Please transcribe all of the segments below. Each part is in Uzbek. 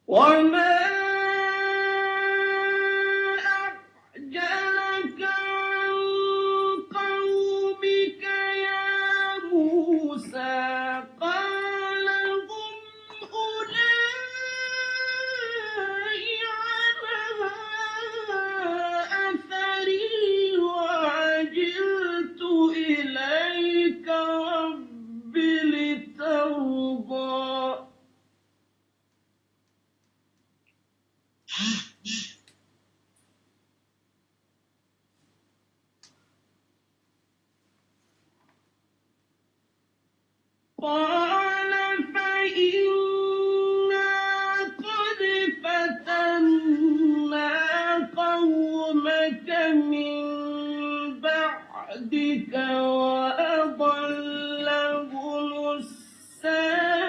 وما أعجلك عن قومك يا موسى قال هم أولئك على أثري وعجلت إليك رب لترضى قال فإنا قد فتنا قومك من بعدك وأضلهم السامري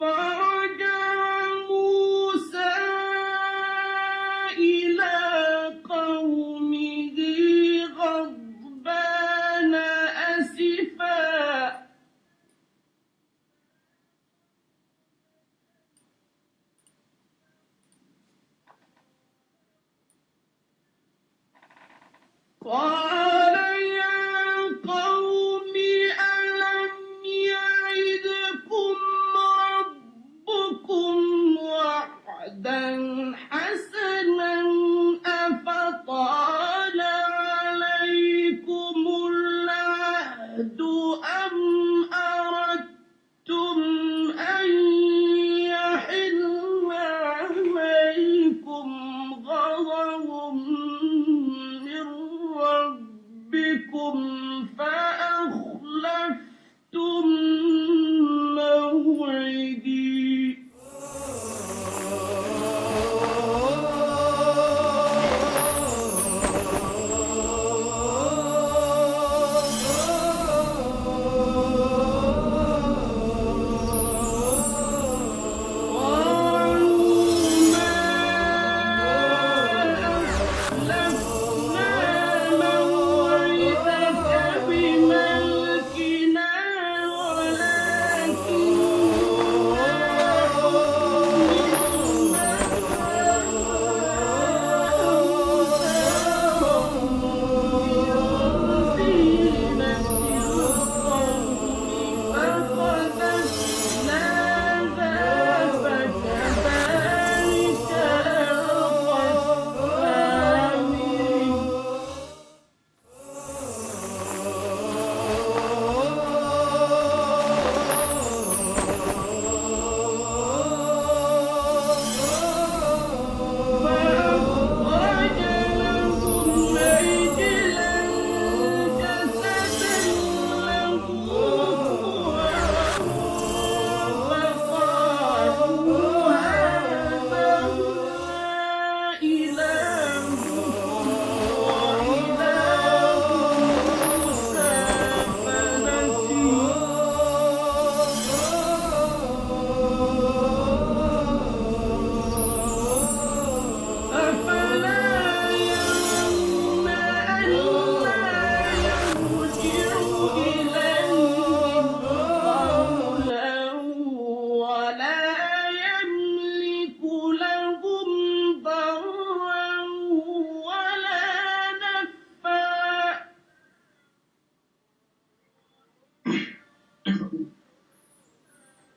فرجع موسى إلى قومه غضبان أسفا قال يا قوم ألم يعدكم ربكم وعدا حسنا أفطال عليكم العهد أم أردتم أن يحل عليكم غضب من ربكم فأخلفتم موعدي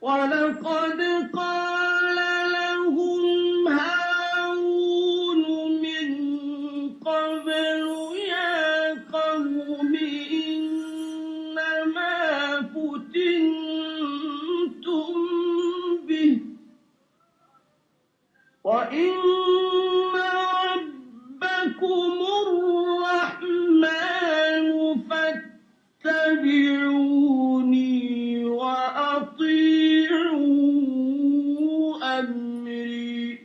ولقد قال لهم هارون من قبل يا قوم إنما فتنتم به وإن ربكم الرحمن فاتبعوني وأطيعوا أمري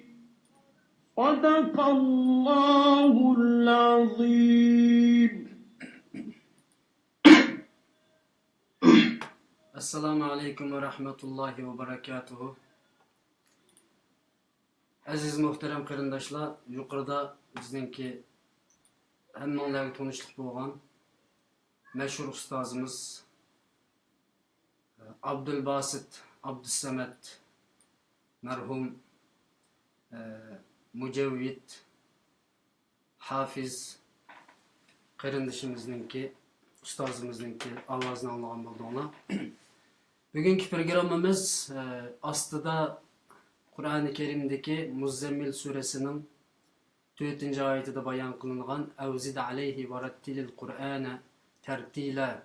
صدق الله العظيم. Assalamu alaikum ve rahmetullahi ve berekatuhu. Aziz muhterem karındaşlar, yukarıda bizdenki Hemmelerle tanıştık boğan meşhur ustazımız Abdülbasit Abdüssemet merhum mücevvid hafiz qarindishimizninki ustozimizninki ovozini anglagan bo'ldilar. Bugungi programmamiz ostida Qur'oni Karimdagi Muzammil surasining 4-oyatida bayon qilingan Avzid alayhi va rattilil Qur'ana tartila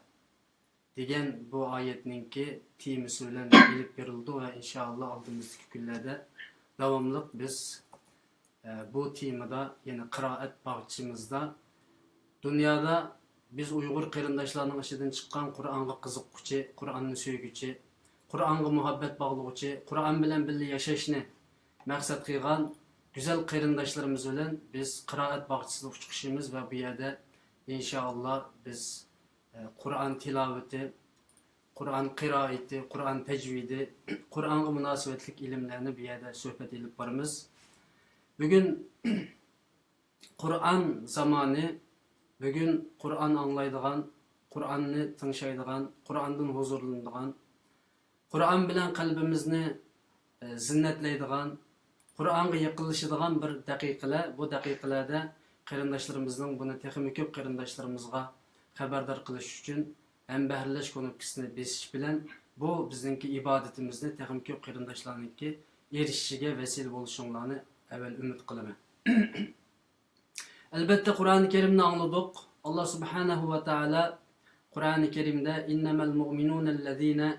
degan bu oyatninki temasi bilan ilib berildi va inshaalloh oldimizgi kunlarda davomli biz bu temada yine qiraat bag'chimizda dunyoda biz Uyg'ur qarindoshlarning ishidan chiqqan Qur'onga qiziquvchi, Qur'onni sevguchi, Qur'onga muhabbat bog'lovchi, Qur'on bilan birga yashashni maqsad qilgan güzel qarindoshlarimiz bilan biz qiraat bag'chisida chiqishimiz va bu yerda inshaalloh biz Qur'on tilovati, Qur'on qiroati, Qur'on tajvidi, Qur'onga munosabatli ilmlarni bu yerda suhbat olib boramiz. Bugun Qur'on zamoni, bugun Qur'on anglaydigan, Qur'onni tingshaydigan, Qur'ondan huzurlanadigan, Qur'on bilan qalbimizni zinnatlaydigan, Qur'onga yaqinlashadigan bir daqiqalar. Bu daqiqalarda qarindoshlarimizning buni texnik ko'p qarindoshlarimizga xabardor qilish uchun hambahlash ko'nikisini besish bilan bu bizning ibodatimizni texnik ko'p qarindoshlarniki erishishiga vesile bo'lishinglarni avval umid qilaman. Albatta Qur'oni Karimni angladik. Alloh subhanahu va taolo Qur'oni Karimda innamal mu'minunallazina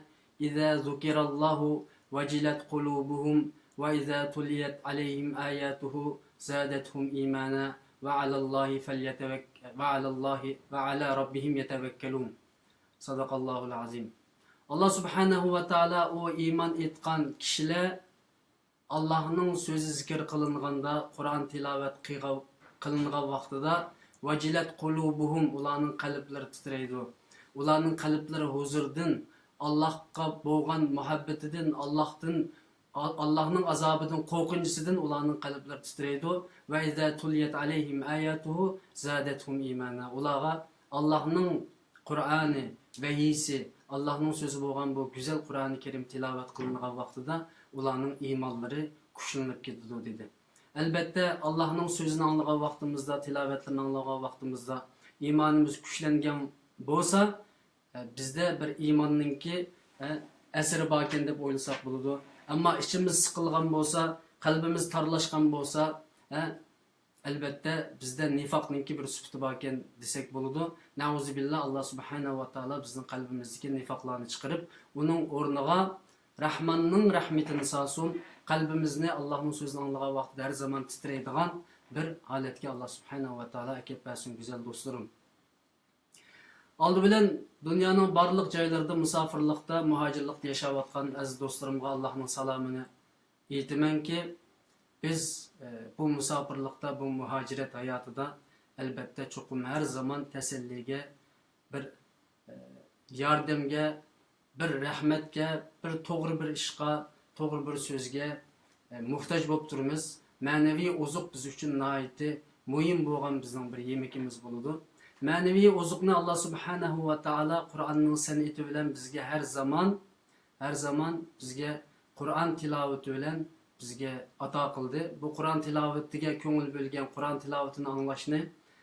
idza zukirallohu wajilat qulubuhum va idza tuliyat alayhim ayatuhu zadatuhum imana va alallohi falyatawakkal va alallohi va ala rabbihim yatawakkalun. Sadaqallohul azim. Alloh subhanahu va taolo o iymon etgan kishilar Allah'ın sözü zikir kılınğanda, Kur'an tilavet kılınğan vaxtıda vacilet kulubuhum, ulanın kalpleri titreydi. Ulanın kalpleri huzurdun, Allah'a boğan muhabbetinden, Allah'ın azabının korkuncusudun ulanın kalpleri titreydi. Ve izâ tuliyet aleyhim ayatuhu zâdethum imana. Ulağa Allah'ın Kur'an'ı, vehiysi, Allah'ın sözü boğan bu güzel Kur'an-ı Kerim tilavet kılınğan vaxtıda ulanın imanları kuşlanıp gidiyor dedi. Elbette Allah'ın sözünü anlayan vaxtımızda, tilavetlerini anlayan vaxtımızda imanımız kuşlangan bolsa, bizde bir imanın ki eseri baken deb oylasak buludu. Ama içimiz sıkılgan bolsa, kalbimiz tarlaşkan bolsa, elbette bizde nifakın ki bir süptü baken desek buludu. Nauzubillah, Allah subhanahu wa ta'ala bizim kalbimizdeki nifaklarını çıkarıp onun ornuna Rahman'ın rahmetini sağsun, kalbimizni Allah'ın sözünü anlayan vaxtda her zaman titreydiğen bir haletki Allah subhanahu wa ta'ala ekip versin güzel dostlarım. Aldı bilen dünyanın barlıq caylarda, misafirlikte, muhacirlikte yaşavatkan aziz dostlarımga Allah'ın salamını eğitimen ki biz bu misafirlikte, bu muhaciret hayatıda elbette çokum her zaman tesellige, bir yardımga, bir rahmetga, bir to'g'ri bir ishqa, to'g'ri bir so'zga muhtoj bo'lib turamiz. Ma'naviy ozuq biz uchun nihoyatda muhim bo'lgan bizning bir yemekimiz bo'ladi. Ma'naviy ozuqni Alloh subhanahu va taolo Qur'onning san'ati bilan bizga her zaman bizga Qur'on tilovati bilan bizga ato qildi. Bu Qur'on tilovatiga ko'ngil bo'lgan, Qur'on tilovatini anglashni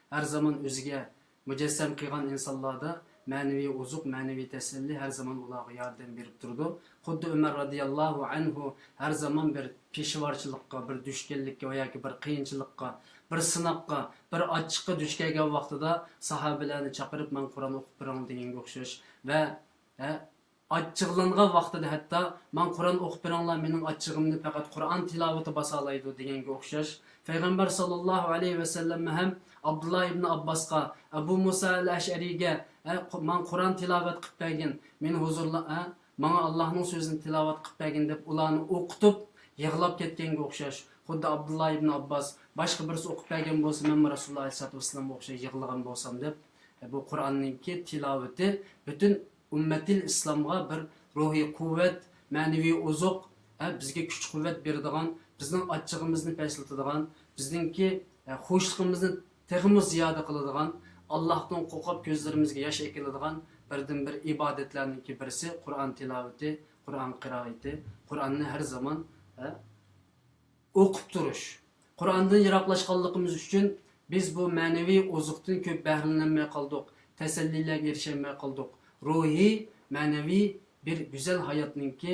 her zaman o'ziga mujassam qilgan insonlarda manevi ozuq, manevi teselli her zaman ularga yardım berip durdu. Xuddi Ömer radıyallahu anhu her zaman bir peşivarçılıkka, bir düşkellikka veya bir qiyinchilikka, bir sınaqqa, bir açıqqa duch kelgan vaqtida sahabelarni chaqirib men Qur'on o'qib beraman deganga o'xshash va achchiqlangan vaqtida hatto men Qur'on o'qib beranglar, mening achchig'imni faqat Qur'on tilovati basa oladi deganga o'xshash. Payg'ambar sallallohu alayhi va sallam ham Abdullah ibn Abbasqa, Abu Musa al-Ash'ariga men Qur'on tilovat qilib bergin, men huzurla menga Allohning so'zini tilovat qilib bergin deb ularni o'qitib yig'lab ketganga o'xshash. Xuddi Abdullah ibn Abbas boshqa birisi o'qib bergan bo'lsa, men Rasululloh sollallohu alayhi vasallamga o'xshash yig'lagan bo'lsam deb bu Qur'onning tilovati butun ummatil islomga bir ruhiy quvvat, ma'naviy ozuq, bizga kuch quvvat beradigan, bizning achchig'imizni paysaltadigan, bizningki xushligimizni texmi ziyoda qiladigan, Allohdan qo'rqib ko'zlarimizga yosh ekiladigan birdan bir ibodatlarningki birisi Qur'on tilovati, Qur'on qiroati, Qur'onni har zaman o'qib turish. Qur'ondan yiroqlashganligimiz uchun biz bu ma'naviy oziqdan ko'p bahramlanmay qoldik, tasallilarga erishilmay qoldik. Ruhiy, ma'naviy bir go'zal hayotningki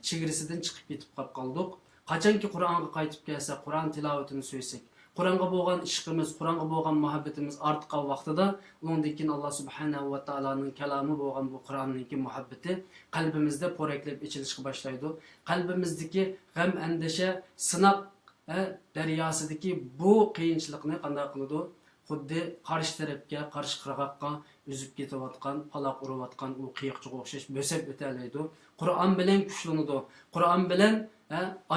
chegarasidan chiqib ketib qoldik. Qachonki Qur'onga qaytib kelsa, Qur'on tilovatini so'ysak, Qur'onga bo'lgan ishqimiz, Qur'onga bo'lgan muhabbatimiz ortgan vaqtida, undan keyin Alloh subhanahu va taoloning kalomi bo'lgan bu Qur'onningki muhabbati qalbimizda po'raklab ichilishga boshlaydi. Qalbimizdagi g'am, andasha, sinoq daryosidagi bu qiyinchilikni qanday qiladi? Xuddi qarshi tarafga, qarshi qirg'oqqa uzib ketayotgan, paloq urayotgan u qiyiqchiga o'xshash bo'sab o'talaydi. Qur'on bilan kuchlanadi. Qur'on bilan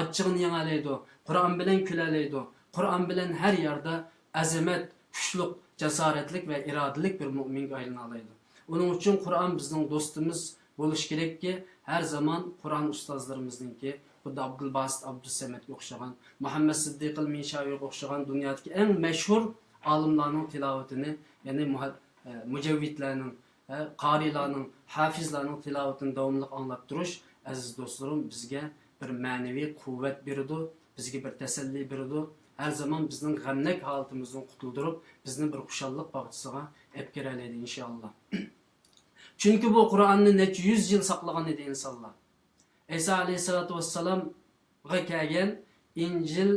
achchig'ini yengalaydi. Qur'on bilan kulalaydi. Qur'on bilan har yerda azamat, kuchlik, jasoratlik va irodalik bir mu'minga aylanadi. Uning uchun Qur'on bizning do'stimiz bo'lish kerakki, har zaman Qur'on ustozlarimizningki, xuddi Abdulbasit Abdusamadga o'xshagan, Muhammad Siddiq al-Minshaviga o'xshagan dunyodagi eng mashhur olimlarning tilovatini, ya'ni mujavvidlarning, qorilarning, hafizlarning tilovatini davomli anglab turish, aziz do'stlarim, bizga bir ma'naviy quvvat beradi, bizga bir tasalli beradi. Her zaman bizning g'amnak holatimizdan qutuldirib, bizni bir xushallik bag'chisiga olib kelalaydi inshaalloh. Chunki bu Qur'onni necha 100 yil saqlagan edi insonlar. Isa alayhisolatu vassalomga kelgan Injil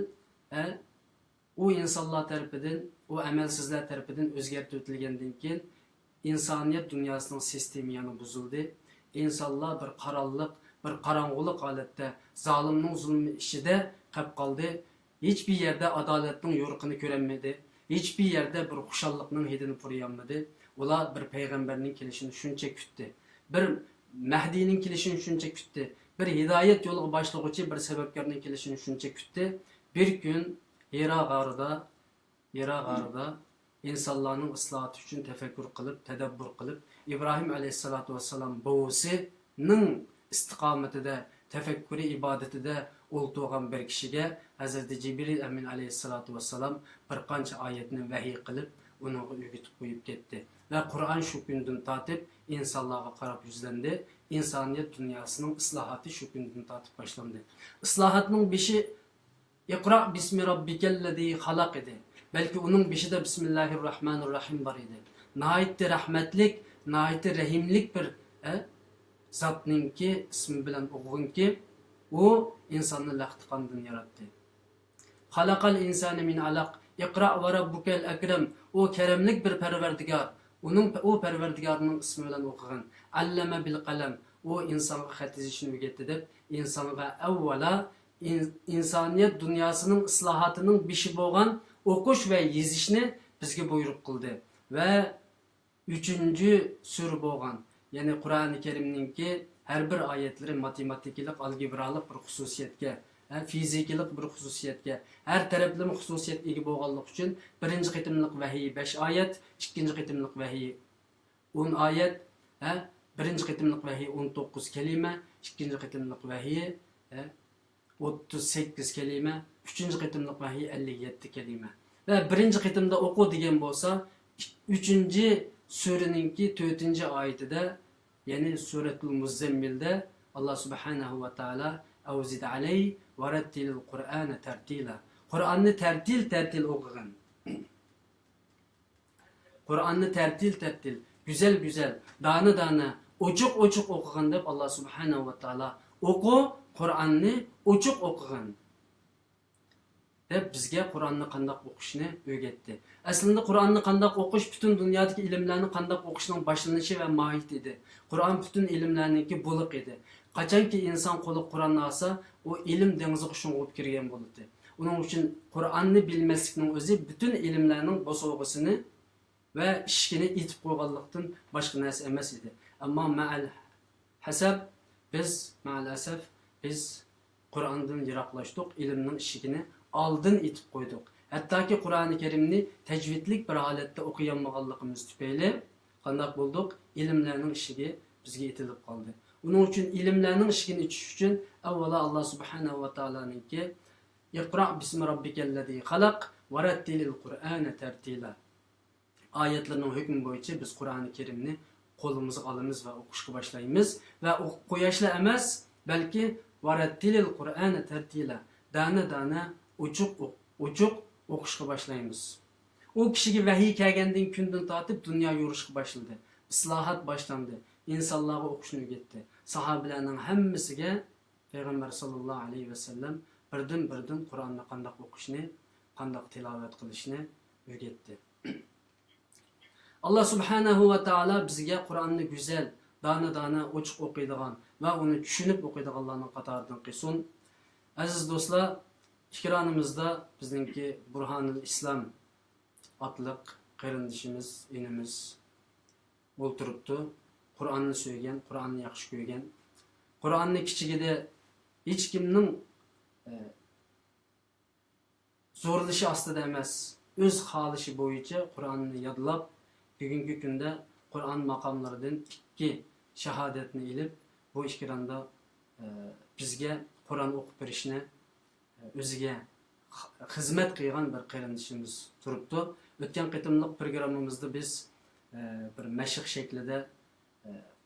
u insonlar tarafidan, u amalsizlar tarafidan o'zgartirib o'tilgandan keyin insoniyat dunyosining sistemi yana buzildi. İnsanlar bir qaranliq, bir qorong'ulik holatda, zolimning zulmi ichida qolib qoldi. Hiçbir yerde adaletin yorukunu göremedi. Hiçbir yerde bir xushallikning hidini purayolmadi. Ular bir peygamberning kelishini shuncha kutdi. Bir Mahdining kelishini shuncha kutdi. Bir hidoyat yo'liga boshlovchi bir sababkorning kelishini shuncha kutdi. Bir kun Hira g'orida insonlarning islohati uchun tafakkur qilib, tadabbur qilib, İbrahim alayhissalatu vassalam buvisining istiqomatida, tafakkuri ibodatida o'ltirgan bir kishiga Hazreti Cibril Amin alayhissalatu vassalam bir qancha oyatni vahiy qilib, uni o'rgatib qo'yib ketdi. Va Qur'on shu kundan tortib insonlarga qarab yuzlandi. İnsaniyat dunyosining islohati shu kundan tortib boshlandi. Islohotning beshi Iqro bismi robbikallazî xalaq edi. Balki uning beshida Bismillahirrohmanirrohim bor edi. Nihoyat rahmatlik, nihoyat rahimlik bir zotningki ismi bilan o'qiginki, u insonni laqtiqondan yaratdi. Xalaqal insani min alaq. Iqra va rabbukal akram. O karamlik bir parvardigor. O parvardigorning ismi bilan o'qigin. Allama bil qalam. O insonga xat yozishni o'rgatdi deb, insonga avvalo insoniyat dunyosining islohatining beshi bo'lgan o'qish va yozishni bizga buyruq qildi. Va 3-sura bo'lgan, ya'ni Qur'oni Karimningki her bir ayetleri matematiklik, algebralik bir xususiyatga, fizikalik bir xususiyatga, her taraflı xususiyat ega bo'lganlik uchun birinchi qitimliq vahiy 5 oyat, ikkinchi qitimliq vahiy 10 oyat, birinchi qitimliq vahiy 19 kalima, ikkinchi qitimliq vahiy 38 kalima, uchinchi qitimliq vahiy 57 kalima. Ve birinchi qitimda o'qu degan bo'lsa, 3-suraningki 4-oyatida, yani Suratul Muzammil'de Allah subhanahu wa ta'ala avzid aley ve rettilil Kur'an'ı tertila. Kur'an'ı tertil okuyun. Kur'an'ı tertil, güzel, dana, oçuk okuyun deyip Allah subhanahu wa ta'ala oku, Kur'an'ı oçuk okuyun. Deb bizga Qur'onni qanday o'qishni o'rgatdi. Aslında Qur'onni qanday o'qish butun dunyodagi ilmlarni qanday o'qishning boshlanishi va mohiyati edi. Qur'on butun ilmlarningki bo'liq edi. Qachonki inson qo'li Qur'onni olsa, u ilm dengiziga sho'ng'ib kirgan bo'ldi. Uning uchun Qur'onni bilmaslikning o'zi butun ilmlarning bosog'isini va ishkini itib qo'yganlikdan boshqa narsa emas edi. Ammo ma'al asaf biz Qur'ondan yiroqlashdik, ilmning ishigini aldın itib qo'ydik. Hattoki Qur'oni Karimni tajvidlik bir holatda o'qiyanmaganligimiz tufayli qanday bo'ldik? Ilmlarning ishiga bizga etilib qoldi. Uning uchun ilmlarning ishigini ichish uchun avvalo Alloh subhanahu va taoloninki Iqro bismi robbikallazî xalaq وَرَتِّلِ الْقُرْآنَ تَرْتِيلًا. Ayetlerinin hükmü boyunca biz Kur'an-ı Kerim'ni kolumuza alımız ve okuşku başlayımız ve koyaşla emez belki varettilil Kur'an'ı tertila dana uçuk okuşku başlayımız. O kişiye vahiy kelgendiğin günden tatip dünya yoruşku başladı. Islahat başlandı. İnsanlığa okuşunu gitti. Sahabilerinin hemmisiga Peygamber sallallahu aleyhi ve sellem birden Kur'an'da kandak okuşunu, kandak tilavet kılışını öğretti. Allah subhanahu ve taala bizge Kur'an'ı güzel, dana ochiq o'qiydigan ve onu tushunib o'qiydiganlarning qatoridan qilsin. Aziz do'stlar, ikramimizda bizningki Burhanul İslam atliq qarindishimiz, inimiz o'ltiribdi. Qur'onni so'ygan, Qur'onni yaxshi ko'rgan. Qur'onni kichigida hech kimning zo'rlashi ostida emas, o'z xohishi bo'yicha Qur'onni yodlab bugungi kunda Qur'on maqomlaridan ikki shahodatni ilib bu ikramda bizga Qur'on o'qib berishni o'ziga xizmat qilgan bir qarindishimiz turibdi. O'tgan qitimliq programmamizda biz bir mashq shaklida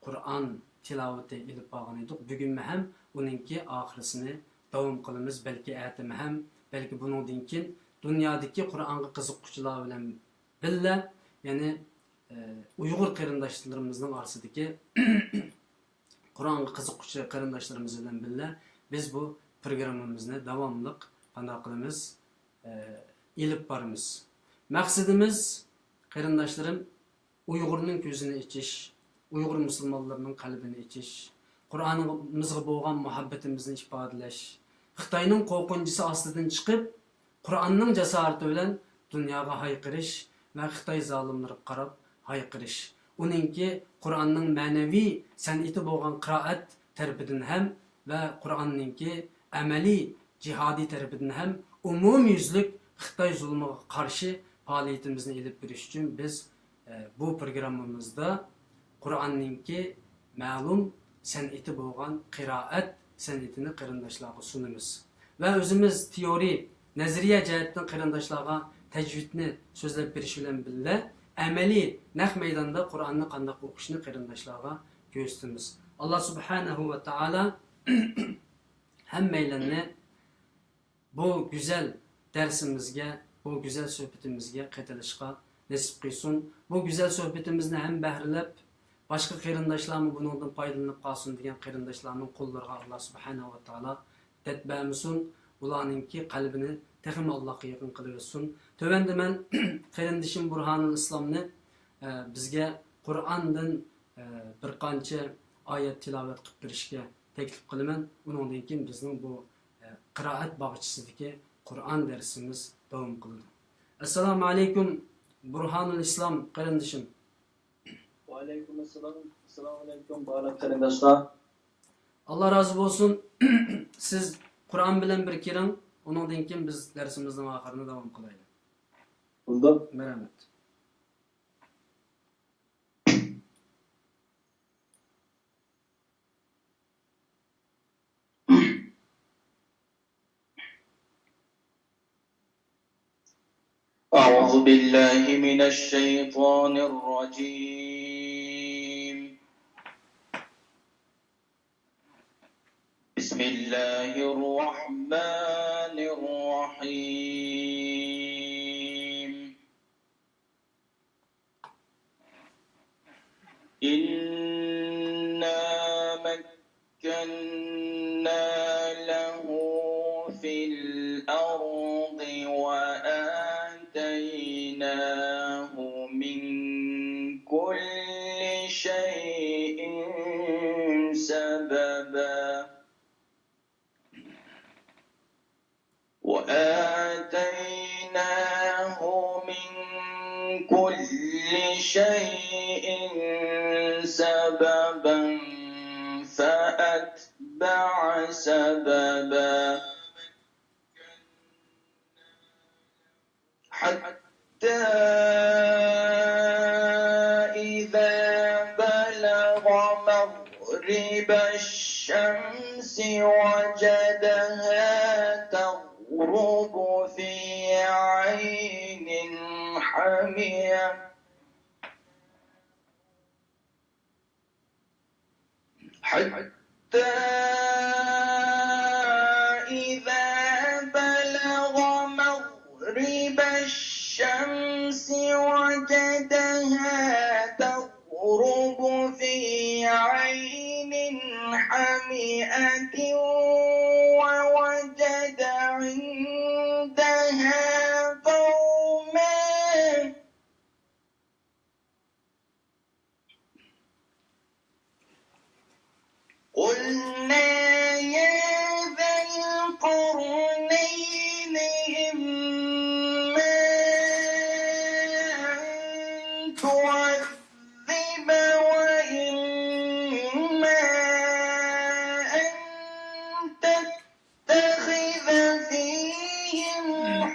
Qur'on tilovati ilib borgan edik. Bugun ham uningki oxirisini davom qilamiz, balki atim ham, balki bundan keyin dunyodagi Qur'onga qiziquvchilar bilan billa, ya'ni Uyg'ur qarindoshlarımızın orasidagi Qur'onga qiziquvchi qarindoshlarimiz bilan billa biz bu programmamizni davomli qanday qilamiz ilib boramiz. Maqsadimiz qarindoshlarim Uyg'urning ko'zini ichish, Uyg'ur musulmonlarining qalbini ichish, Qur'onimizga bo'lgan muhabbatimizni ifodalash, Xitoyning qo'rqinchisi ostidan chiqib, Qur'onning jasorati bilan dunyoga hayqirish va Xitoy zolimlariga qarab hayqirish. Uningki Qur'onning ma'naviy san'ati bo'lgan qiroat tarafidan ham va Qur'onningki amaliy jihodiy tarafidan ham umumyuzlik Xitoy zulmiga qarshi faoliyatimizni ilib berish uchun biz bu programmamizda Qur'onningki ma'lum san'ati bo'lgan qiroat san'atini qarindoshlarga sunamiz. Va o'zimiz teoriy, nazariya jihatdan qarindoshlarga tajvidni so'zlab berish bilan birga amaliy naq maydonda Qur'onni qanday o'qishni qarindoshlarga ko'rsatamiz. Alloh subhanahu va taolo hammaylarni bu güzel dersimizge, bu güzel sohbetimizge katılışqa nasip qilsin. Bu güzel sohbetimizni ham bahrilab, başqa qarindoshlarmi bundan foydalanib qolsin degan qarindoshlarning qo'llariga Alloh subhanahu va taolo tatbamisin, ularningki qalbini texmi Allohga yaqin qilib Tövende men qarindishim Burhanul İslamni bizga Qur'ondan bir qancha oyat tilovat qilib berishga taklif qilaman. Undan keyin bizning bu qiroat bog'chisidagi Qur'on darsimiz davom qiladi. Assalomu alaykum Burhanul İslam qarindishim. Va alaykum assalom. Assalomu alaykum barcha qarindoshlar. Allah razı olsun. Siz Qur'on bilan bir kiring. Ondan keyin biz darsimizning oxirini davom qilaylik. Bunda Merhamet. أعوذ بالله من الشيطان الرجيم. بسم الله الرحمن الرحيم. إنا مكنا له في الأرض وآتيناه من كل شيء سببا وآتيناه من كل شيء سببا فأتبع سببا حتى إذا بلغ مغرب الشمس وجدها تغرب في عين حمية حتى إذا بلغ مغرب الشمس وجدها تغرب في عين حمئة ووجد عندها قوما قلنا يا ذا القرنين إما أن تعذب وإما أن تتخذ فيهم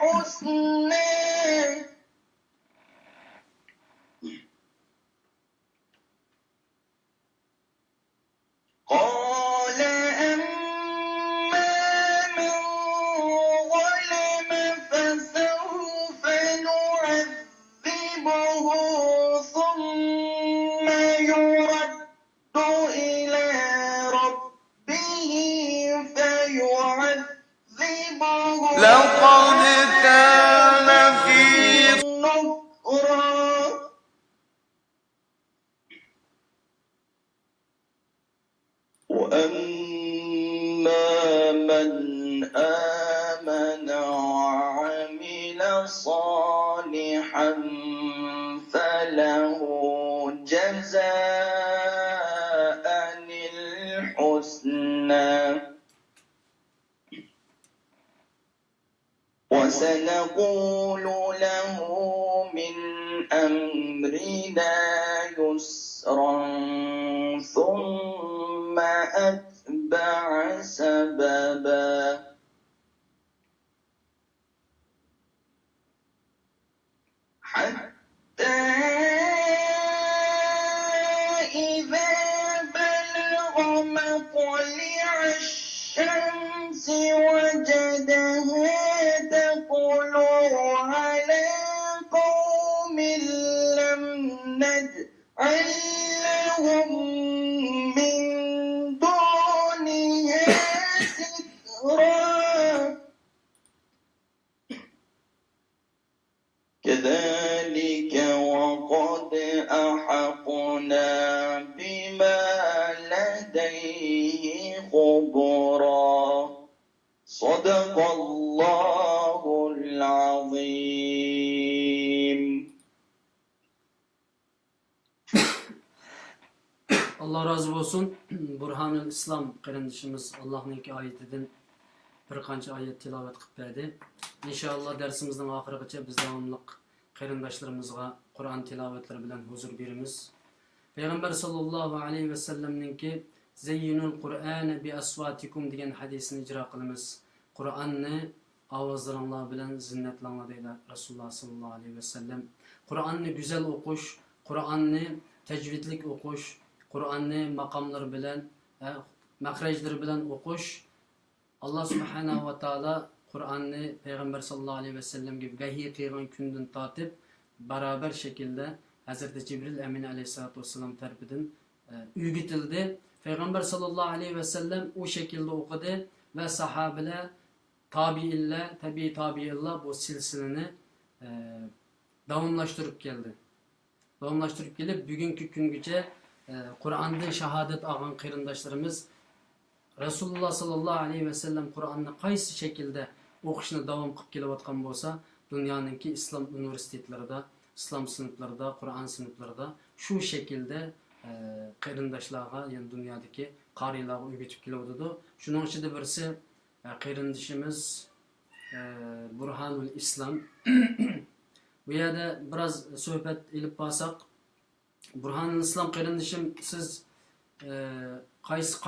حسنا قال أما من ظلم فسوف نعذبه ثم يرد إلى ربه فيعذبه لقد كان في نكرا وأما من آمن وعمل صالحا فله جزاء الحسنى وسنقول له من أمرنا يسرا ثم أتبع سببا حتى إذا بلغ مطلع الشمس وجدها تطلع على قوم لم نجعل لهم من دونها سترا كذلك وقد أحطنا بما لديه خبرا صدق الله العظيم. Allah razı olsun. Burhanul İslam kardeşimiz Allah'ın ayetinden bir qancha ayet tilavet qilib berdi. İnşallah dersimizning oxirigacha biz davomliq qarindoshlarımizga Qur'on tilovatlari bilan huzur beramiz. Payg'ambar sallallohu alayhi va sallamninki Zeyyinul Qur'ana bi aswatikum degan hadisini ijro qilamiz. Qur'onni ovozlaringlar bilan zinnatlanglar deydi Rasululloh sallallohu alayhi va sallam. Qur'onni go'zal o'qish, Qur'onni tajvidlik o'qish, Qur'onni maqomlar bilan, mahrajlar bilan o'qish Allah subhanahu va taala Qur'onni Payg'ambar sallallohu alayhi va sallamga vahiy qilgan kundan tortib barobar shaklda Hazrati Jibril Amin alayhisolatu vassalam tarafidan o'rgatildi. Payg'ambar sallallohu alayhi va sallam o shaklda o'qidi va sahobalar, tabiinlar, tabiinlar bu silsilani davomlashtirib keldi. Davomlashtirib kelib bugungi kungacha Qur'ondan shahodat olgan qarindoshlarimiz Rasululloh sallallohu alayhi va sallam Qur'onni qaysi shaklda o'qishni davom qilib kelayotgan bo'lsa, dunyoning islom universitetlarida, islom sinflarida, Qur'on sinflarida shu shaklda qarindoshlarga, ya'ni dunyodagi qorilarga o'rgatib kelyapti. Shuning ichida birisi qarindoshimiz Burhanul İslam. Bu yerda biroz suhbat ilib borsak, Burhanul İslam qarindoshim, siz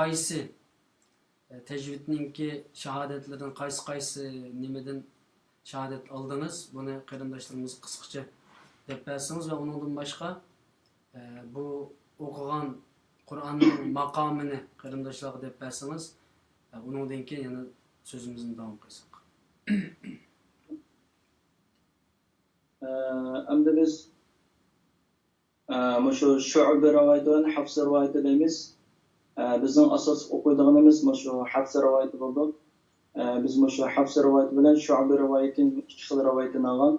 qaysi tecvidninki shahodatlardan qaysi nimadan shahodat oldingiz? Buni qarindoshlarimiz qisqacha deb bersangiz va undan boshqa bu o'qigan Qur'onning maqomini qarindoshlarga deb bersangiz, undan keyin yana so'zimizni davom qilsak. Endi shu Shu'ba rivoyati bilan Hafs rivoyati deymiz. Bizning asos o'qiydiganimiz shu Hafs rivoyati bo'ldi. Biz shu Hafs rivoyati bilan Shu'ba rivoyatining ikki xil rivoyatini olgan.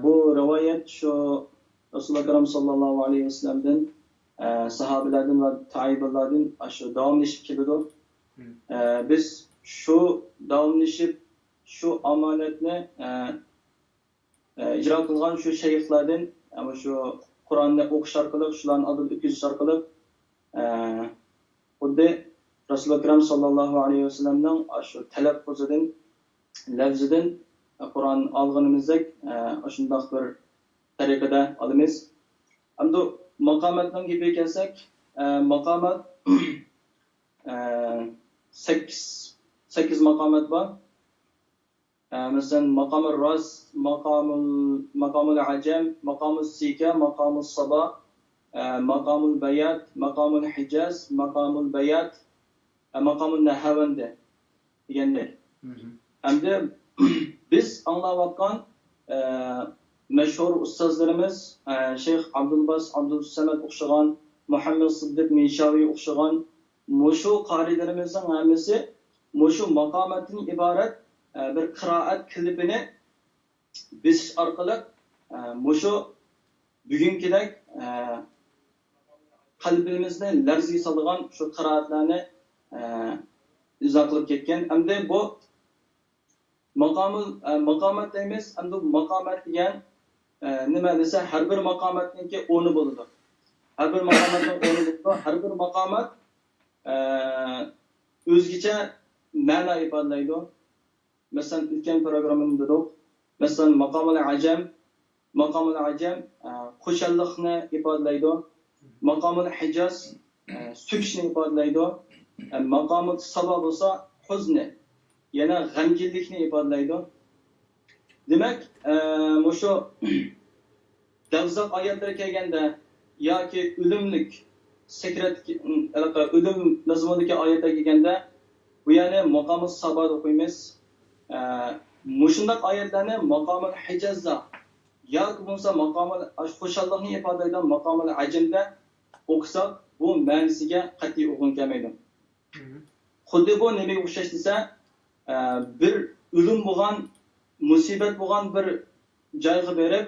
Bu rivoyat shu Rasululloh akram sallallohu alayhi vasallamdan sahobalardan va tabiinlardan shu davomlashib keladi. Biz shu davomlashib shu omonatni icra qilgan shu shayxlardan ama shu Qur'onni o'qish orqali, shularni oldida o'tkazish orqali xuddi Rasululloh akram sallallohu alayhi vasallamning shu talaffuzidan, lafzidan Qur'on olganimizdek shundoq bir tariqada olamiz. Endi maqomatning gapiga kelsak, maqomat 8 maqomat bor. Mesela makamul ras, makamul acem, makamul sika, makamul sabah, makamul bayat, makamul hicaz, makamul bayat, makamul nahavande deganlar. Hamda biz anlayotgan meşhur ustazlarımız Şeyh Abdulbas, Abdulsamad o'xshagan, Muhammad Siddiq Mishaviy o'xshagan mushu qarilarimizning hammasi mushu maqomatdan iborat bir qiroat klipini biz orqali mushu bugünkidek qalbimizni larziga solgan shu qiroatlarni izoh qilib ketgan. Hamda bu maqomat deymiz. Hamda maqomat degan nima desa, har bir maqomatningki o'rni bo'ladi. Har bir maqomatning o'rni bo'ladi. Har bir maqomat o'zgacha ma'no ifodalaydi. Mesela ilken programında da mesela makamul acem qo'shalliqni ifodalaydi. Makamul hijaz sukishni ifodalaydi. Makamul sabah bo'lsa huzni, yana g'amginlikni ifodalaydi. Demak, shu davzoq oyatlarga kelganda yoki o'limlik sekret o'lim mazmunidagi oyatlarga kelganda bu ya'ni maqomul sabah o'qiymiz. Mushundaq oyatlarni maqomul hijazda yoki bo'lsa maqomul qo'shalliqni ifodalaydigan maqomul ajmda o'qisak, bu ma'nisiga qat'iy o'g'in kelmaydi. Xuddi bu nimaga o'xshash desa, bir o'lim bo'lgan, musibat bo'lgan bir joyga berib,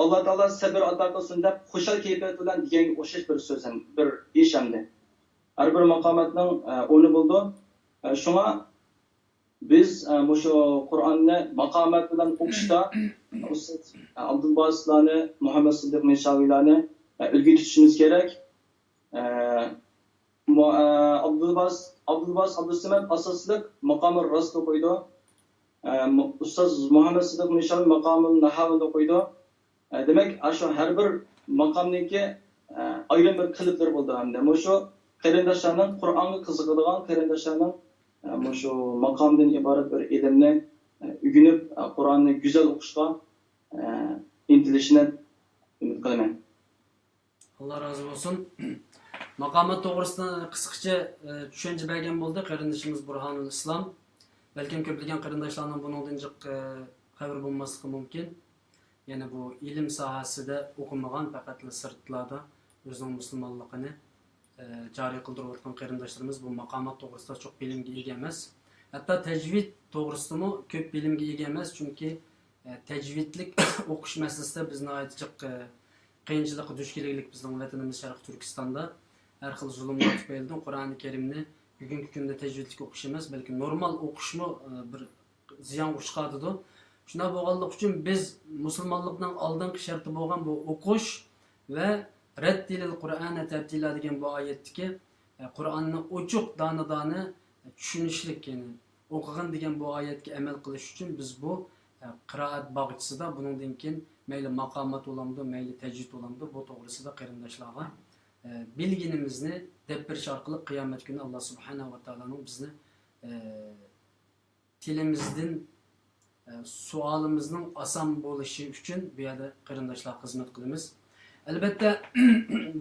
Alloh taolo sabr ato qilsin deb xushal kayfiyat bilan deganga o'xshash bir so'z ham, bir ish hamdi. Har bir maqomatning o'rni bo'ldi. Shunga biz shu Qur'onni maqomat bilan o'qishda Ustaz Abdulbaslarni, Muhammad Siddiq Mishaviylarni ulgu tutishimiz kerak. Abdulsamad asosliq maqomul rast o'qiydi. Ustaz Muhammad Siddiq Mishaviy maqomul nahavni o'qiydi. Demak, shu har bir maqomniki ayrim bir qiliblar bo'ldi hamda. Shu qarindoshlarning Qur'onga qiziqadigan qarindoshlarning shu maqomdan iborat bir ilmni o'rganib, Qur'onni go'zal o'qishga intilishini umid qilaman. Alloh rozi bo'lsin. Maqomat to'g'risida qisqacha tushuncha bergan bo'ldi qarindoshimiz Burhonul Islom. Balkim ko'plagan qarindoshlarning bundan jiq xabar bo'lmasligi mumkin. Yana bu ilm sohasida o'qimagan, faqat sirtlarda o'zining musulmonligini joriy qildirayotgan qarindoshlarimiz bu maqomat to'g'risida çok bilimga ega emas. Hatto tajvid to'g'risida ko'p bilimga ega emas, chunki tajvidlik o'qish masalasida bizni aytchiq qiyinchilikqa duch kelganlik bizning vatanimiz Sharq Turkistonda har xil zulmlar tufayli Qur'oni Karimni bugungi kunda tajvidlik o'qish emas, balki normal o'qishmi bir ziyon ushqadidu. Shuna bo'lganlik uchun biz musulmonlikning oldingi sharti bo'lgan bu o'qish va Rattilil Qur'ana tartila degan bu oyatdagi Qur'onni ochiq dona-dona tushunishlik, ya'ni o'qigan degan bu oyatga amal qilish uchun biz bu qiroat bog'chisida bundan keyin mayli maqomat olamdi, mayli tajvid olamdi, bu to'g'risida qarindoshlarga bilginimizni deb berish orqali qiyomat kuni Alloh subhanahu va taoloning bizni tilimizdan suolimizning oson bo'lishi uchun bu yerda qarindoshlar xizmat qilamiz. Albatta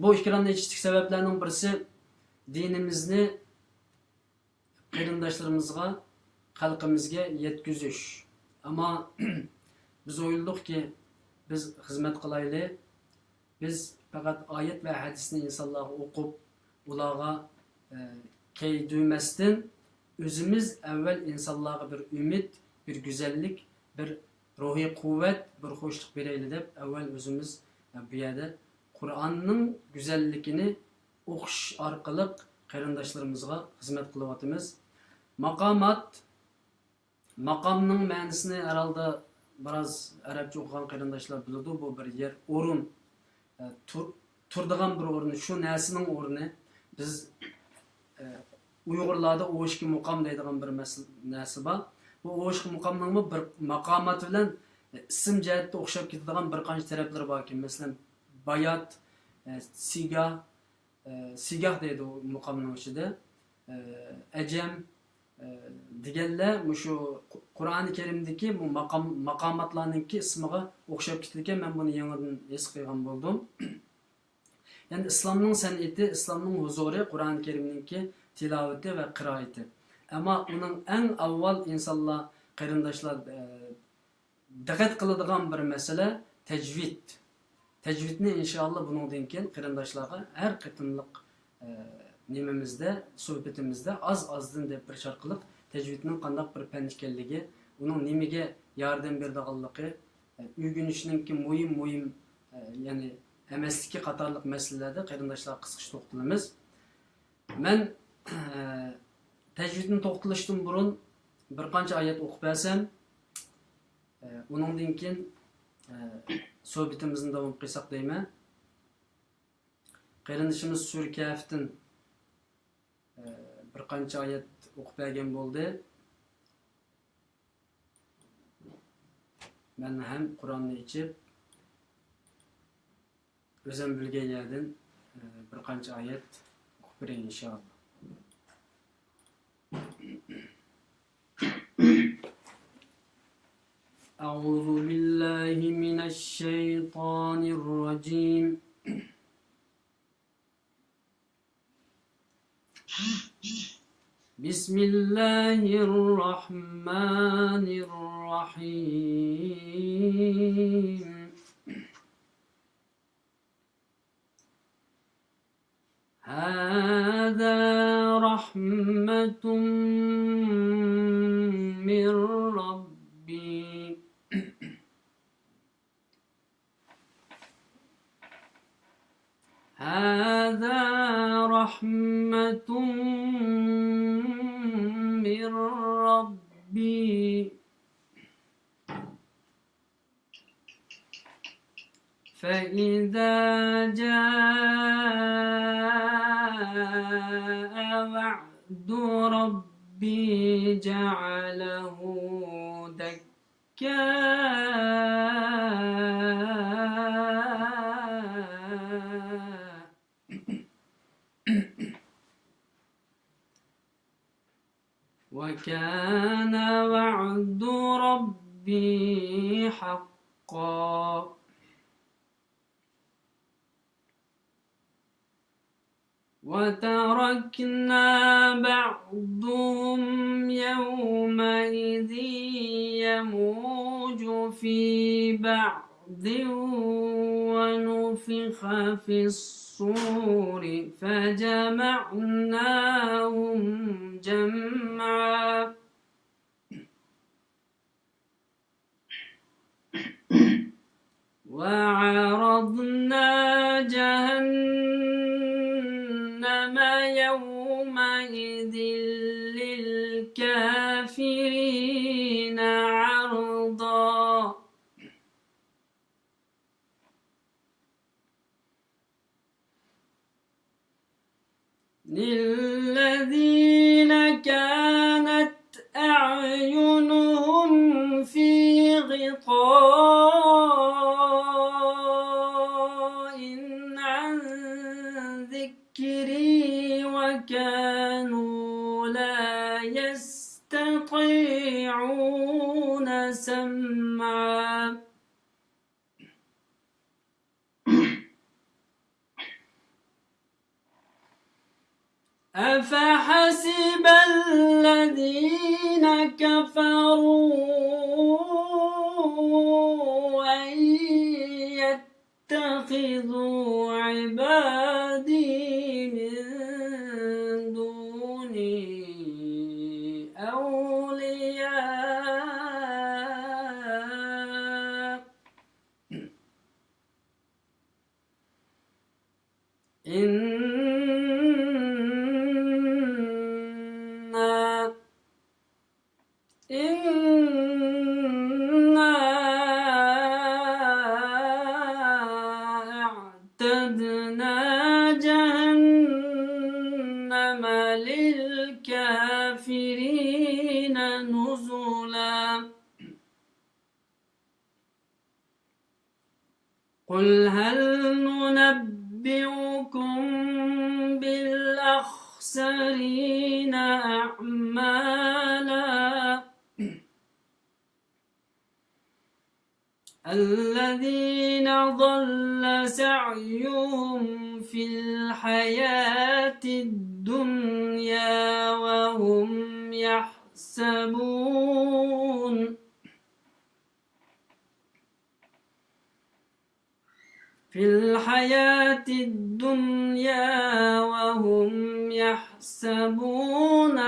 bu ikramni eshitdik sabablarning birisi dinimizni qarindoshlarimizga, xalqimizga yetkazish. Ammo biz o'yladikki, biz xizmat qilaylik, Biz fakat ayet ve hadisini insanlara okup ularga keydüymesden özümüz evvel insanlara bir ümit, bir güzellik, bir ruhi kuvvet, bir hoşluk bereyli dep evvel özümüz bu yerde Kur'an'ın güzellikini okuş arkalık qarindaşlarımızga hizmet kılıvatımız. Makamat, makamның ma'nosini herhalde biraz Arapça okugan qarindaşlar biladi. Bu bir yer, o'rin, turdigan bir o'rin, shu narsaning o'rni. Biz Uyg'urlarda o'shki muqam deydigan bir narsa bor. Bu o'shki muqamning bir maqomat bilan ism jihatda o'xshab ketadigan bir qancha taraflari bor ekan. Masalan, bayat, sigah deydi u muqamning ichida. Ajam deganlar shu Qur'oni Karimdagi bu maqomatlarningki ismiga o'xshab ketdi ekan. Men buni yangidan his qilgan bo'ldim. Yani İslam'ın san'ati, İslam'ın huzuri, Kur'an-ı Kerim'ninki tilaveti ve kıraati. Ama onun en avval insanlar, qarindaşlar diqqat qiladigan bir mesele tecvid. Tecvidni inşallah bundan keyin qarindaşlarga her qitimliq nimamizda, sohbetimizda azdan deb bir sharqliq tecvidning qandaq bir fan ekanligi, uning nimaga yordam berdiganligi, o'rganishninki muhim yani emesliki qatorliq masalalarda qarindoshlar qisqacha to'xtalamiz. Men tajvidni to'xtalishdan burun bir qancha oyat o'qib bersam, uningdan keyin suhbatimizni davom qilsak deyman. Qarindoshimiz Sura Kahfdan bir qancha oyat o'qib bergan bo'ldi. Men ham Qur'onni ichib özüm bilge yerden bir qancha ayet okuyayım inşallah. Euzu billahi mineşşeytanirracim. Bismillahirrahmanirrahim. هذا رحمة من ربي هذا رحمة من ربي فإذا جاء وعد ربي جعله دكا وكان وعد ربي حقا وتركنا بعضهم يومئذ يموج في بعض ونفخ في الصور فجمعناهم جمعا وعرضنا جهنم يومئذ للكافرين عرضا للذين كانت أعينهم في غطاء عن ذكري وكانوا لا يستطيعون سمعا أفحسب الذين كفروا أن يتخذوا أولياء إنا أعتدنا جهنم للكافرين نزلا قل هل ننبئكم بالأخسرين أعمالا الذين ضل سعيهم في الحياة الدنيا وهم يحسبون في الحياة الدنيا وهم يحسبون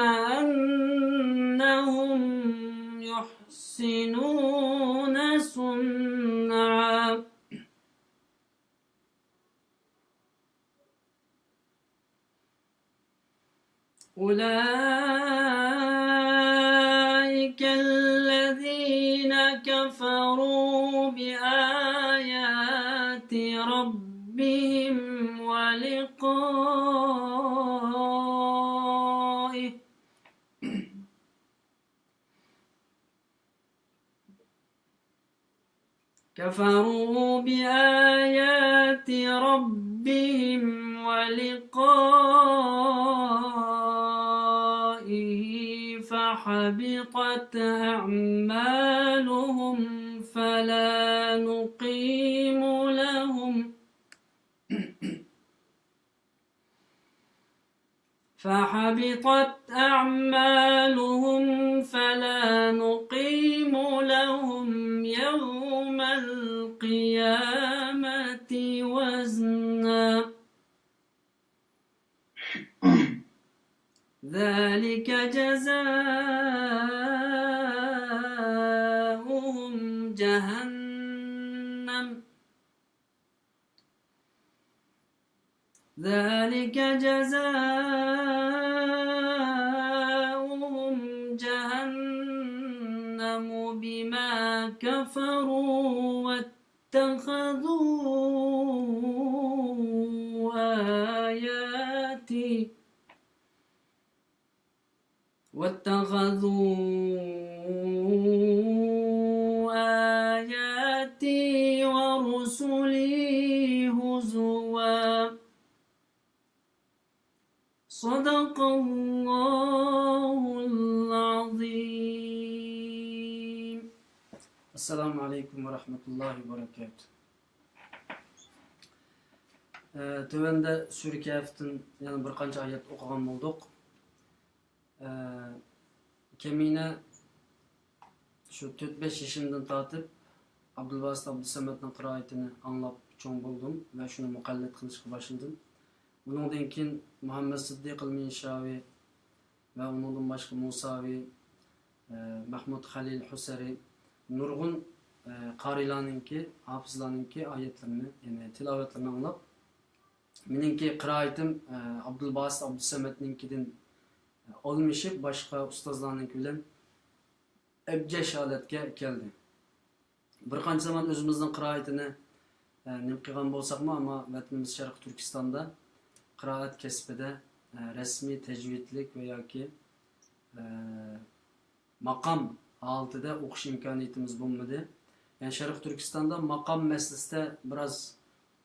أنهم يحسنون صنعا أولئك الذين كفروا بآيات ربهم ولقائه كفروا بآيات ربهم ولقائه فحبطت أعمالهم فلا نقيم لهم فحبطت أعمالهم فلا نقيم لهم يوم القيامة وزنا ذلك جزاؤهم جهنم ذلك جزاؤهم جهنم بما كفروا واتخذوا آياتي ورسلي هزوا صدق الله العظيم. Assalamu alaikum ve rahmetullahi ve berekatuhu. Tövende Sure Kehf'tin yani bir qancha ayet o'qigan bo'ldik. Kemine şu 4-5 yaşımdan tatip Abdülbasit Abdüsamet'in qiraatini anlap çoğun buldum ve şunu muqallit qilishga başladım. Bundan keyin Muhammed Siddiq al-Minshawi ve ondan başka Musavi, Mahmud Halil Husari nurgun qarilarninki, hafizlarninki ayetlerini yani tilavetlerini anlap meningki qiraatim Abdülbasit Abdüsamet'ninkidan olmuşup başka ustozlarninki bilan ebceş holatga keldi. Bir qancha zaman o'zimizning qiraatini nim qilgan bo'lsakmi, ammo vatanimiz Sharq Turkistonda qiraat kasbida rasmiy tajvidlik va yoki maqam holatida o'qish imkoniyatimiz bo'lmadi. Yani Sharq Turkistonda maqam masalasida biroz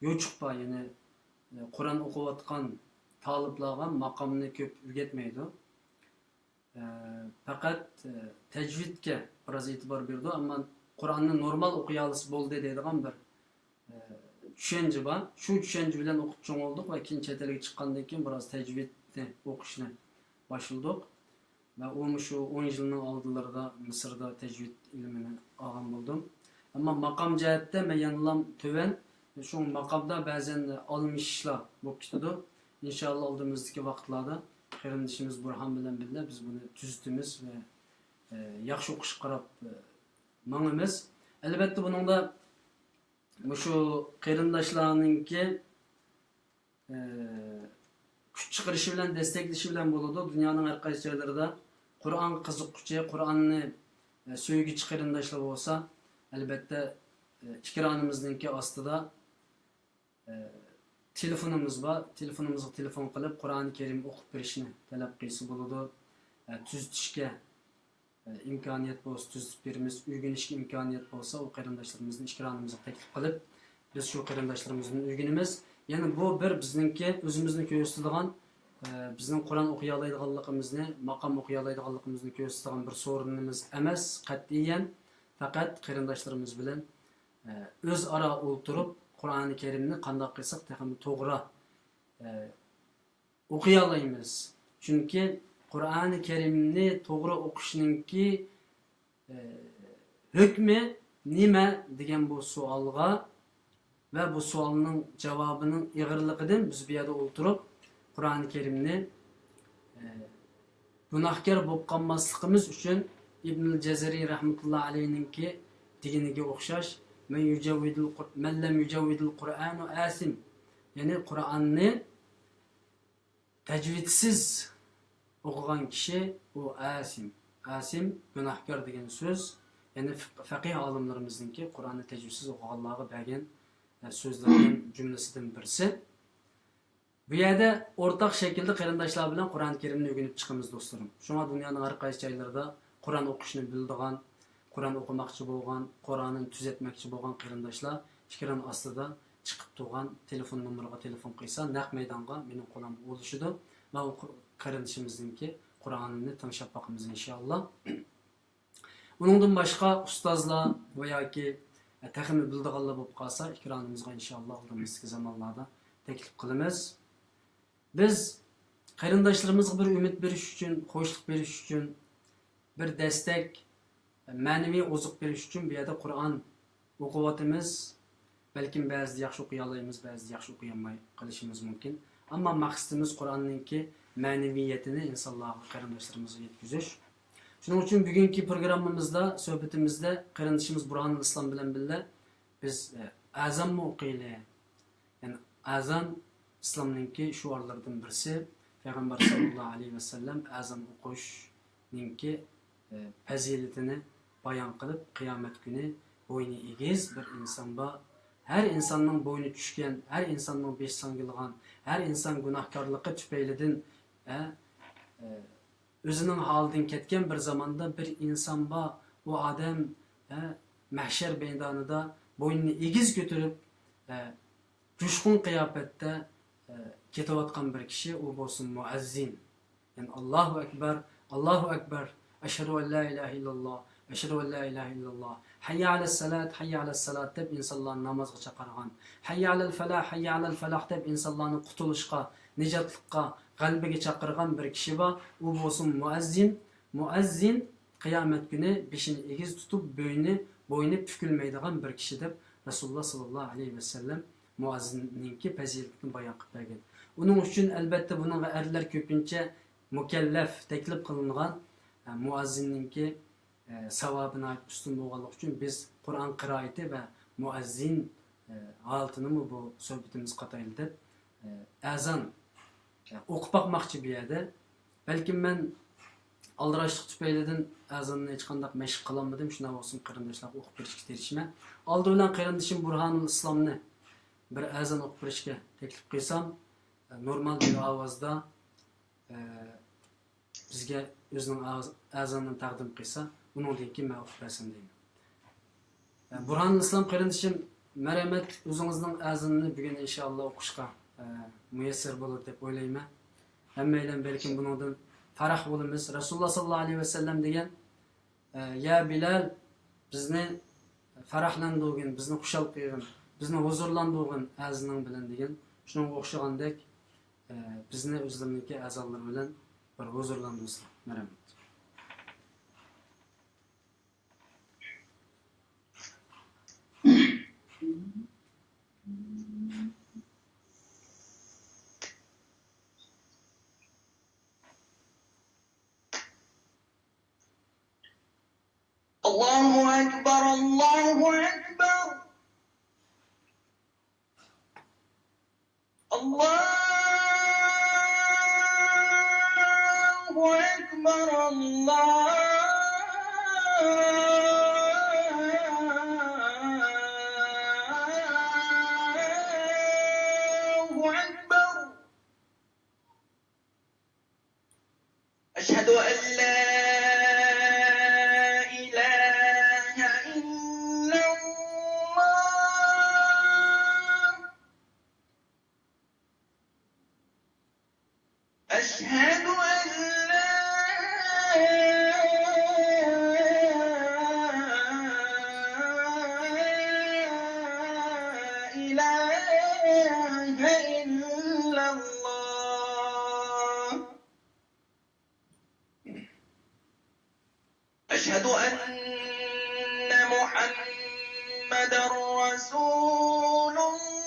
yo'chiqpa, ya'ni Qur'on o'qiyotgan taliblarga maqamni ko'p o'rgatmaydi. Faqat tajvidga biroz e'tibor berdi, ammo Qur'onni normal o'qiy olsa bo'ldi deydigan bir tushuncha bor. Shu tushuncha bilan o'qib cho'ng oldik va keyin chet elga chiqqandan keyin biroz tajvidni o'qishni boshladik. Va shu 10 yilning oldinlarida Misrda tajvid ilmini olgan bo'ldim. Ammo maqam jihatda men yanılam töven. Şu maqamda ba'zan almışlar bo'lib ketadi. İnşallah oldimizdagi vaqtlarda qarindishimiz Burhan bilan birga biz buni tuzitamiz va yaxshi o'qishga qarab mangimiz. Albatta buningda shu qarindoshlarninki kuch chiqarishi bilan, desteklashi bilan bo'ladi. Dunyoning har qaysi joylarida Qur'on qiziquvchi, Qur'onni so'yguchi qarindoshlar bo'lsa, albatta ekranimizningki ostida telefonimiz bor. Telefonimizga telefon qilib Qur'oni Karim o'qib berishni talab qilsa bo'ladi. Tuzitishga imkoniyat bo'lsa, tuzitib beramiz. O'rganishga imkoniyat bo'lsa, o qarindoshlarimizni ekranimizga taklif qilib, biz shu qarindoshlarimizni o'rganamiz. Ya'ni bu bir bizningki o'zimizni ko'rsatadigan, bizning Qur'on o'qiy oladiganligimizni, maqom o'qiy oladiganligimizni ko'rsatadigan bir so'rinimiz emas, qat'iyan faqat qarindoshlarimiz bilan o'zaro o'tirib Qur'oni Karimni qanday qilsak to'g'ri o'qiy olamiz. Chunki Qur'oni Karimni to'g'ri o'qishninki hukmi nima degan bu savolga va bu savolning javobining ig'irligidan biz bu yerda o'tirib Qur'oni Karimni gunohkor bo'lib qolmasligimiz uchun Ibn al-Jazari rahmatullohi alayhiningki deganiga o'xshash man lam yujawwidul Qur'anu asim. Ya'ni Qur'onni tajvidsiz o'qigan kishi u asim. Asim gunohkor degan so'z. Ya'ni faqih olimlarimizninki Qur'onni tajvidsiz o'qiganlarga bergan so'zlardan jumlasidan birisi. Bu yerda o'rtaq shaklda qarindoshlar bilan Qur'oni Karimni o'rganib chiqamiz do'stlarim. Shunga dunyoning har qaysi joylarida Qur'on o'qishni biladigan, Qur'on o'qimoqchi bo'lgan, Qur'onni tuzatmoqchi bo'lgan qarindoshlar ekran ostida chiqib turgan telefon nomeriga telefon qilsa, naq maydonga mening qo'lim bo'lishidi va u qarindishimizningki Qur'onni tanishib boqamiz inshaalloh. Buningdan boshqa ustozlar va yoki texnik bildiganlar bo'lib qolsa, ekranimizga inshaalloh oldimizgi zamonlarda taklif qilamiz. Biz qarindoshlarimizga bir umid berish uchun, qo'shlik berish uchun, bir destek, ma'naviy oziq berish uchun bu yerda Qur'on o'qiyotimiz. Balkim ba'zida yaxshi o'qiy olamiz, ba'zida yaxshi o'qiy olmay qolishimiz mumkin. Ammo maqsadimiz Qur'onningki ma'naviyatini insonlarga, qarindoshlarimizga yetkazish. Shuning uchun bugungi programmamizda, suhbatimizda qarindishimiz Burhanul Islom bilan birga biz azanni o'qiylik. Ya'ni azan islomningki shuarlaridan birisi. Payg'ambar sallallohu alayhi vasallam azan o'qishninki fazilatini bayon qilib, qiyomat kuni bo'yni egiz bir inson bor. Her insonning bo'yni tushgan, her insonning besh sangilgan, her inson gunohkorligi tufaylidan o'zining holidan ketgan bir zamonda bir inson bor. U odam mahshar maydonida bo'ynini egiz ko'tarib, jo'shqin qiyofatda ketayotgan bir kishi, u bo'lsin muazzin. Yani Allahu akbar, Allahu akbar, ashhadu an la ilaha illalloh, ashhadu an la ilaha illalloh. Hayya alal salat, hayya alal salat deb insonlarni namozga chaqirgan. Hayya alal falah, hayya alal falah deb insonlarni qutulishga, nijotlikqa, g'albaga chaqirgan bir kishi bor. U bo'lsin muazzin. Muazzin qiyomat kuni beshini egiz tutib, bo'yni pukilmaydigan bir kishi deb Rasululloh sallallohu alayhi vasallam muazzinningki fazilatini bayon qilib bergan. Uning uchun albatta bunga erlar ko'pincha mukallaf taklif qilingan muazzinningki savobini ustun bo'lganlik uchun biz Qur'on qiroati va muazzin holatini bu suhbatimiz qatayli deb azon o'qib boqmoqchi bu yerda. Balkim men aldirashlik tufaylidan azonni hech qanday mashq qilolmadim. Shunday bo'lsin qarindoshlar o'qib berishga tirishman. Oldi bilan qarindishim Burhanul Islomni bir azon o'qib berishga taklif qilsam, normal bir ovozda bizga o'zining azonini taqdim qilsa, undan keyin men o'qib bersam deyman. Burhanul Islom qarindishim, marhamat, o'zingizning azonini bugun inshaalloh o'qishga muyassar bo'ladi deb o'ylayman. Hammaylar balkim bundan farah bo'lamiz. Rasululloh sallallohu alayhi vasallam degan, ya Bilal, bizni farahlantirgin, bizni xushal qilgin, bizni huzurlantirgin azoning bilan degan. Shunga o'xshagandek bizni o'zlariniki azonlar bilan bir huzurlantirsin. Marhamat. الله أكبر الله أكبر الله أكبر الله أكبر أشهد أن لا إله إلا الله أشهد أن لا إله إلا الله أشهد أن محمدا رسول الله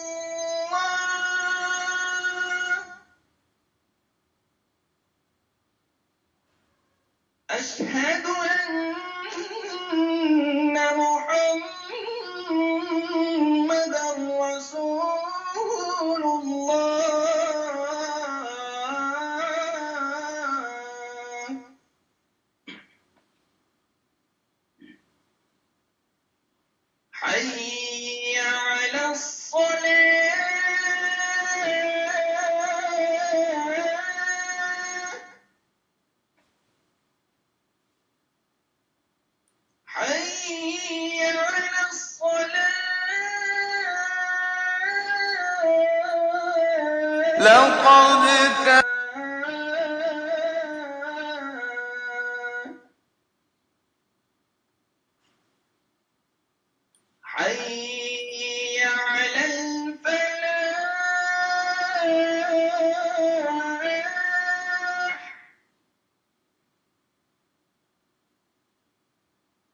أشهد أن محمدا رسول الله حي على الصلاة حي على الصلاة لقد كان حي على الفلاح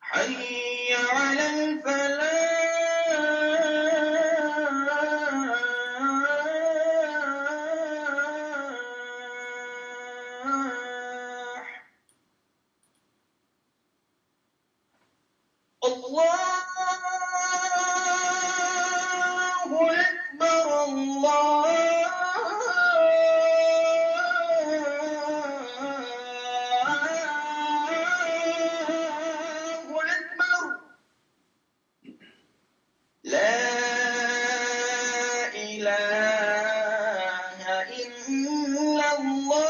حي على الفلاح الله أكبر الله أكبر لا إله إلا الله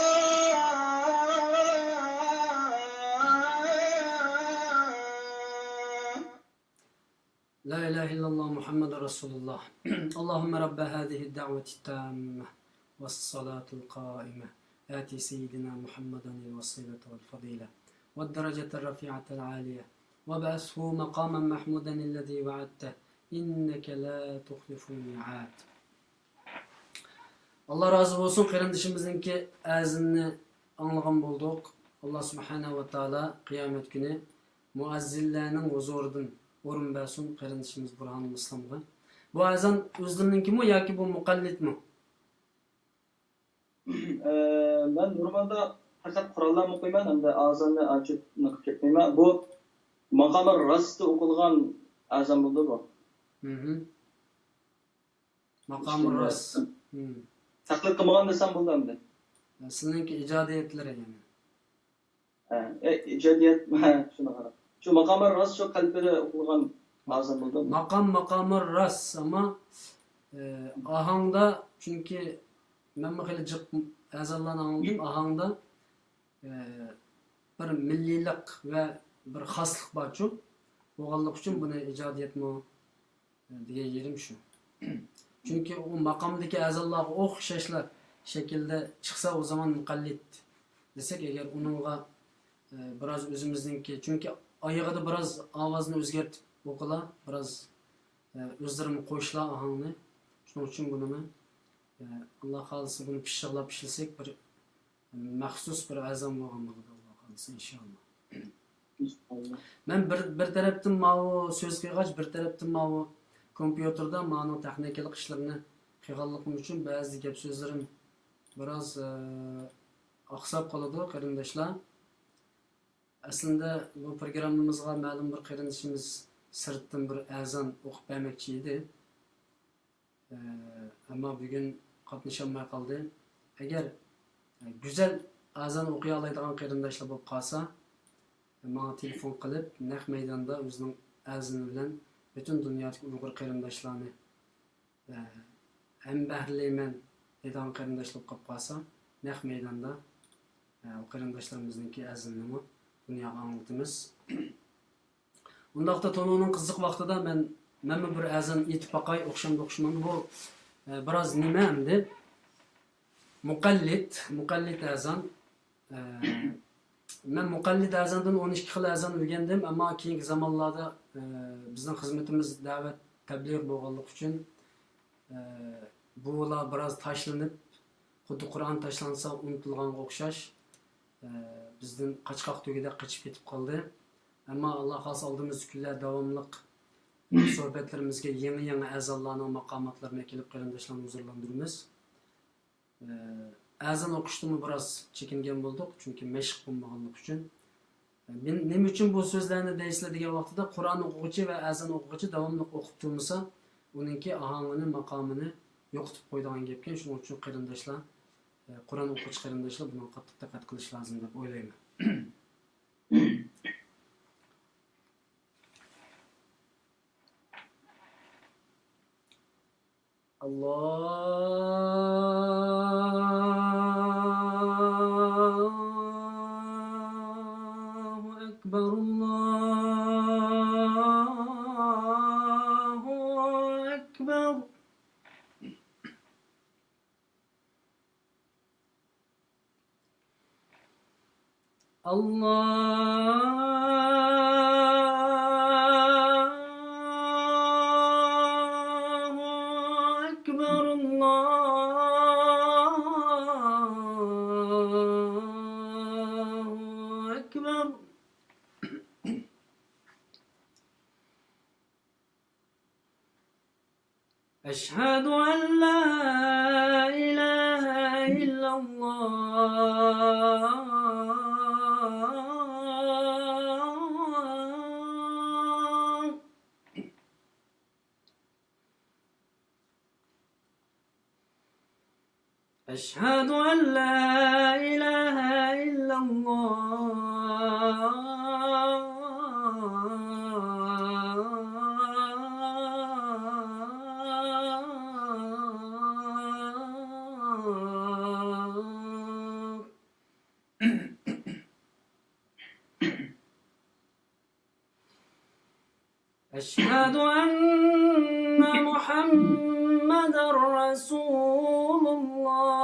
لا إله إلا الله محمد رسول الله اللهم رب هذه الدعوة التامة والصلاة القائمة آتي سيدنا محمدا الوسيلة والفضيلة والدرجة الرفيعة العالية وابعثه مقاما محمودا الذي وعدته إنك لا تخلف الميعاد. Allah razı olsun. Kardeşimizinki ağzını anlayan bulduk. Allah subhanahu ve taala kıyamet günü muazzillerinin huzurundan orun versin kardeşimiz Burhan İslam'da. Bu azan özlerinki mi ya ki bu mukallit mi? Ben normalde faqat Qur'onlarni o'qiyman, hamda azonni ochib qilib ketmayman. Bu maqomlar rostda o'qilgan azon bo'ldi bu. Makamı ras. Taqlid qilmagan desam bo'ldi hamda. Sizinki icadiyetlere yani. İcadiyat shuni qarab. Shu maqomlar rost shu qalbida o'qilgan azon bo'ldi. Makamı ras ama ahangda çünkü ben bakıyla cık azanlarını anladım. Ahangda bir millilik ve bir haslık var çok. Oğallık için bunu icadiyet mi diye yerim şu. Çünkü o makamdaki azanlar o'xshashlar şekilde çıksa o zaman mukallit desek eğer onunla biraz özümüzdeki çünkü ayağıda biraz avazını özgertip okula biraz özlerimi koşla ahangını şunun için bunu Allah halisi bunu pişirlap pişirsek bir maxsus bir azam bo'lganligida Allah halisi inşallah. Ben bir taraftan ma'u söz qilgach bir taraftan ma'u kompüterda ma'nu texnikalik ishlarini qilganligim uchun ba'zi gap so'zlarim biroz oqsab qoladi qarindoshlar. Aslında bu programımızga ma'lum bir qarindoshimiz sirtdan bir azon o'qib bermoqchi edi. Ammo bugun qatnasholmay qoldi. Agar güzel azon o'qiy oladigan qarindoshlar bo'lib qolsa, menga telefon qilib, naq maydonda o'zining azoni bilan butun dunyodagi Uyg'ur qarindoshlarni ham bahrilayman degan qarindoshlar qolib qolsa, naq maydonda qarindoshlarimizningki azonini dunyoga anlatamiz. Undaqda tonunun qiziq vaqtida men bir azon yetib baqay o'xshamdi. Bu biroz nima endi? Muqallid azon. Men muqallid azondan 12 xil azon o'rgandim, ammo keyingi zamonlarda bizning xizmatimiz da'vat tabliğ bo'lganligi uchun bular biroz tashlanib, xuddi Qur'on tashlansa unutilganga o'xshash bizden qaçqaq tugida qaçıp ketib qoldi. Ammo Alloh xolsa oldimizgi kunlar davomliq suhbatlarimizga yangi azonlarning maqomatlarini kelib qarindoshlarni huzurlantiramiz. Azon o'qishdan biroz chekingan bo'ldik, chunki mashq bo'lmaganlik uchun. Nima uchun bu so'zlarni deysizlar degan vaqtida Qur'on o'quvchi va azon o'quvchi davomli o'qib turmasa, uningki ahangini, maqomini yo'qotib qo'ydigan gapkan. Shuning uchun qarindoshlar Qur'on o'quvchi qarindoshlar buni qattiq diqqat qilish lozim deb o'ylayman. Allahu ekber, Allahu ekber. Allahu ekber, Allahu ekber. Eşhedü en la ilahe illallah. أشهد أن لا إله إلا الله. أشهد أن محمد رسول الله.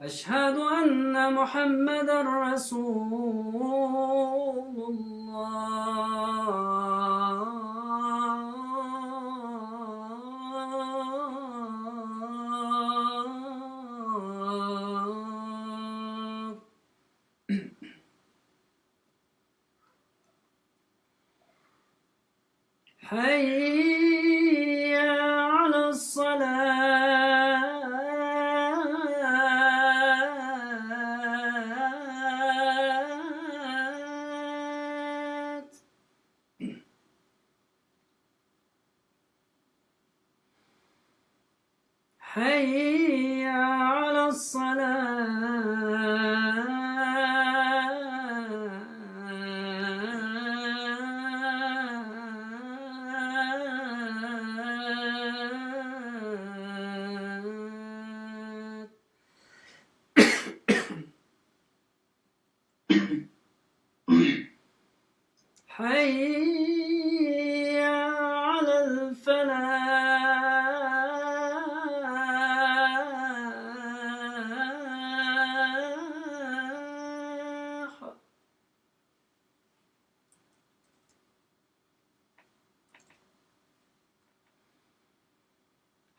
أشهد أن محمد رسول الله. حي على الصلاة. حي على الصلاة. حي على الفلاح.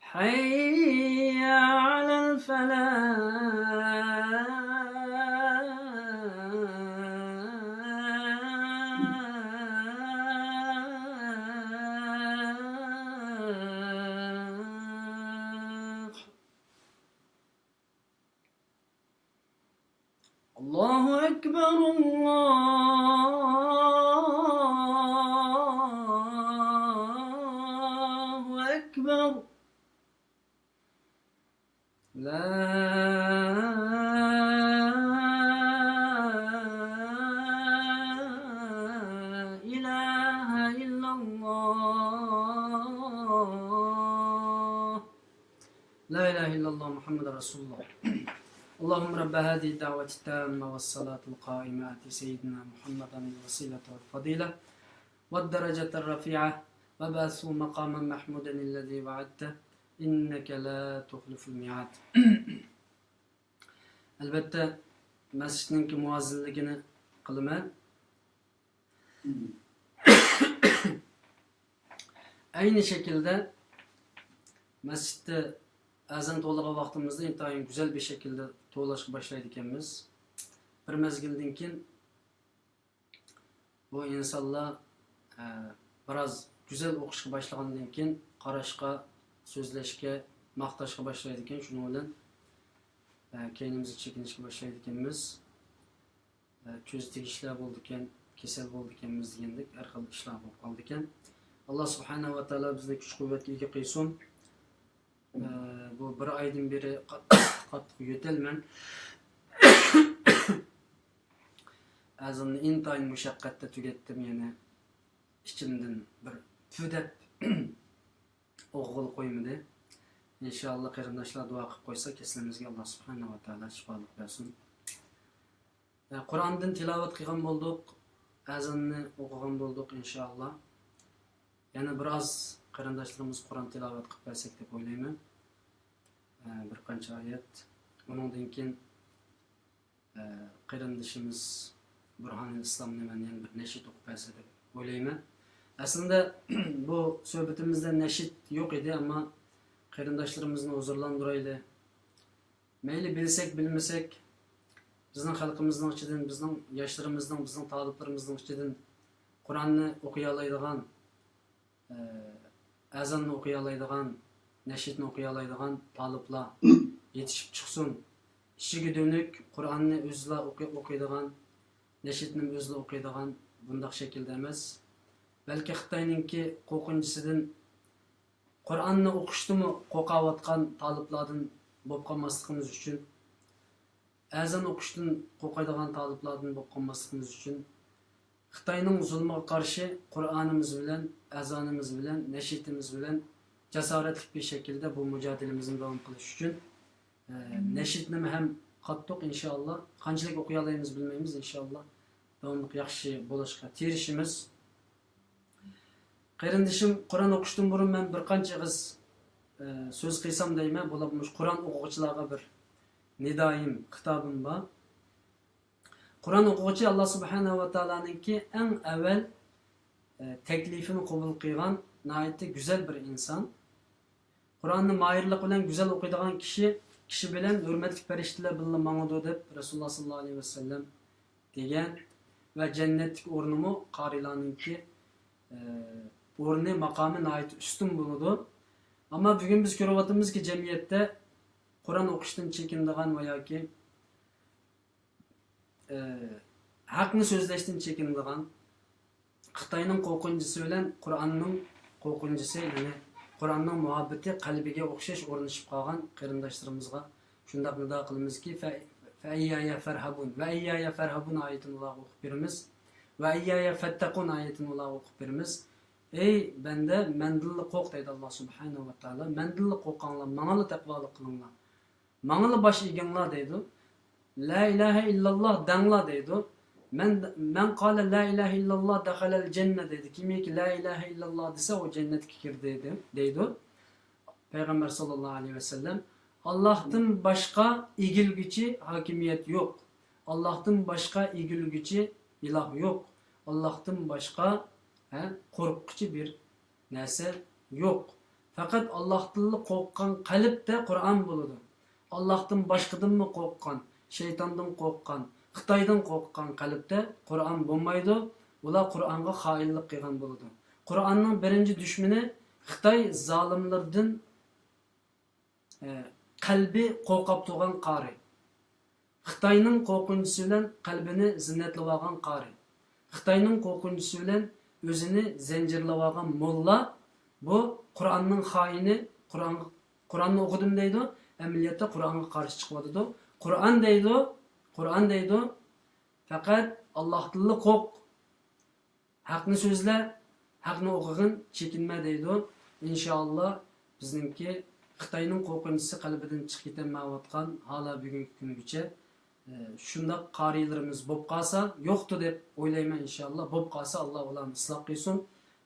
حي على الفلاح. أكبر لا إله إلا الله لا إله إلا الله محمد رسول الله اللهم رب هذه الدعوة التامة والصلاة القائمة آت سيدنا محمدا الوسيلة والفضيلة والدرجة الرفيعة وبعثه مقاما محمودا الذي وعدته إنك لا تخلف الميعاد. Albatta masjidning muazzinligini qilaman. Aynı şekilde masjidda azan to'lig'i vaqtimizda intayin güzel bir şekilde to'lashga boshlaydi ekanmiz. Bir mezgildan keyin bu insonlar biroz güzel o'qishga boshlagandan keyin qarashga, so'zlashga, maqtashga boshlaydi ekan. Shuning bilan keynimizni chekinishga boshlaydi ekanmiz. Ko'z tegishlar bo'ldi ekan, kasal bo'ldi ekanmiz degandek har xil ishlar bo'lib qoldi ekan. Alloh subhanahu va taolo bizni kuch-quvvatga ega qilsin. Bu bir aydan beri qattiq yo'talman. Azonni intayin mushaqqatda tugatdim, yana ichimdan bir tüdep o'g'il qo'ymadi. İnşallah qarindoshlar duo qilib qo'ysa, kasalimizga Alloh subhanahu va taolo shifolik bersin. Qur'ondan tilovat qilgan bo'ldik, azonni o'qigan bo'ldik inshaalloh. Yana biroz qarindoshlarimiz Qur'on tilovat qilib bersak deb o'ylayman. Bir qancha oyat. Undan keyin qarindoshimiz Burhanul Islom nimani bir nashid o'qib bersa deb o'ylayman. Aslında bu sohbetimizde neşit yok idi ama qarindoshlarimizni huzurlandıraylı. Meyli bilsek bilmesek bizning xalqimizning ichidan, bizning yoshlarımızdan, bizning taliblarimizning ichidan Qur'onni o'qiy oladigan, azonni o'qiy oladigan, nashidni o'qiy oladigan taliblar yetishib chiqsin. Ishiga dönük Qur'onni o'zla o'qiydigan, nashidni o'zla o'qiydigan bunday shaklda emas. Belki Xitoyninki qo'rqinchisidan Qur'onni o'qishdimi qo'rqayotgan taliblardan bo'lib qolmasligimiz uchun, azon o'qishdan qo'rqadigan taliblardan bo'lib qolmasligimiz uchun Xitoyning zulmiga qarshi Qur'onimiz bilan, azonimiz bilan, nashidimiz bilan jasoratli bir şekilde bu mücadelemizni davom qilish uchun nashidni ham qattiq inshaalloh qanchalik o'qiy olamiz bilmaymiz, inshaalloh davomli yaxshi bo'lishga tirishimiz. Qarindoshim Qur'on o'qishdan burun men bir qancha qiz so'z qilsam deyman, bo'lamish Qur'on o'quvchilarga bir nidoyim, xitobim bor. Qur'on o'quvchi Alloh subhanahu va taoloninki eng avval taklifini qabul qilgan nihoyatda go'zal bir inson. Qur'onni mayirlik bilan go'zal o'qiydigan kishi bilan hurmatli farishtalar bilan mang'udu deb Rasululloh sallallohu alayhi vasallam degan va jannatlik o'rnimi qorilarninki o'rni maqomi nihoyat ustun bo'ladi. Ammo bugun biz ko'ryapmizki jamiyatda Qur'on o'qishdan chekinadigan va yoki haqni so'zlashdan chekinadigan, Xitoyning qo'rqinchisi bilan Qur'onning qo'rqinchisi, ya'ni Qur'onning muhabbati qalbiga o'xshash o'rnashib qolgan qarindoshlarimizga shunday nido qilamizki, fa ayyaya farhabun va ayyaya farhabun oyatini ularga o'qib beramiz va ayyaya fattaqun oyatini ularga o'qib beramiz. Ey banda, mendilli qo'rq deydi Alloh subhanahu va taolo. Mendilli qo'rqinglar, mang'ali taqvolik qilinglar. Mang'ali bosh eginglar deydi. La ilaha illalloh danglar deydi. Men qala la ilaha illalloh dakhalal janna deydi. Kimiki la ilaha illalloh desa o jannatga kirdi deydi. Payg'ambar sallallohu alayhi vasallam Allohdan boshqa egilguchi hokimiyat yo'q. Allohdan boshqa egilguchi iloh yo'q. Allohdan boshqa qo'rquvchi bir narsa yo'q. Faqat Allohdan qo'rqqan qalbda Qur'on bo'ladi. Allohdan boshqadanmi qo'rqqan, shaytondan qo'rqqan, Xitoydan qo'rqqan qalbda Qur'on bo'lmaydi. Ular Qur'onga xoinlik qilgan bo'ladi. Qur'onning birinchi dushmani Xitoy zolimlardan qalbi qo'rqib turgan qari. Xitoyning qo'rqinchisi bilan qalbini zinnatlab olgan qari. Xitoyning qo'rqinchisi bilan o'zini zanjirlab olgan molla bu Kur'an'ın haini, Kur'an'ı okudum deydi. Emniyette Kur'an'a karşı çıkmadı. Kur'an deydi. Fakat Allah dilli qoq. Haqni so'zla, haqni o'qig'in, chekinma deydi. İnşallah bizningki Xitoyning qo'rqinchisi qalbidan chiqib ketmayotgan hala bugungi kungacha shunda qarilarimiz bo'lib qolsa, yo'qdi deb o'ylayman inshaalloh. Bo'lib qolsa Alloh ularni isloh qilsin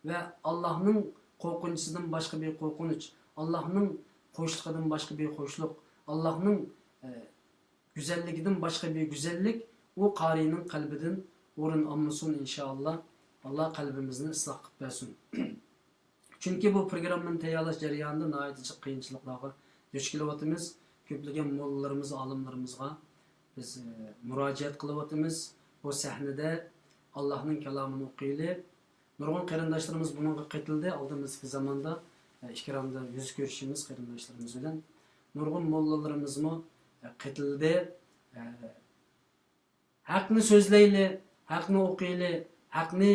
va Allohning qo'rqinchisidan boshqa bir qo'rqinch, Allohning qo'shliqidan boshqa bir qo'shliq, Allohning go'zalligidan boshqa bir go'zallik u qarining qalbidan o'rin olmasin inshaalloh. Allah qalbimizni isloh qilib bersin. Chunki bu programmani tayyorlash jarayonida nihoyatda qiyinchiliklarga duch kelyapmiz. Ko'plagan mollalarimiz, olimlarimizga biz murojaat qilyapmiz. Bu sahnada Allohning kalomini o'qiylik. Nurg'un qarindoshlarimiz bunga qaytildi. Oldimizgi zamonda ikramda yuz ko'rishimiz qarindoshlarimiz bilan. Nurg'un mollalarimizmi qaytildi. Haqni so'zlaylik, haqni o'qiylik, haqni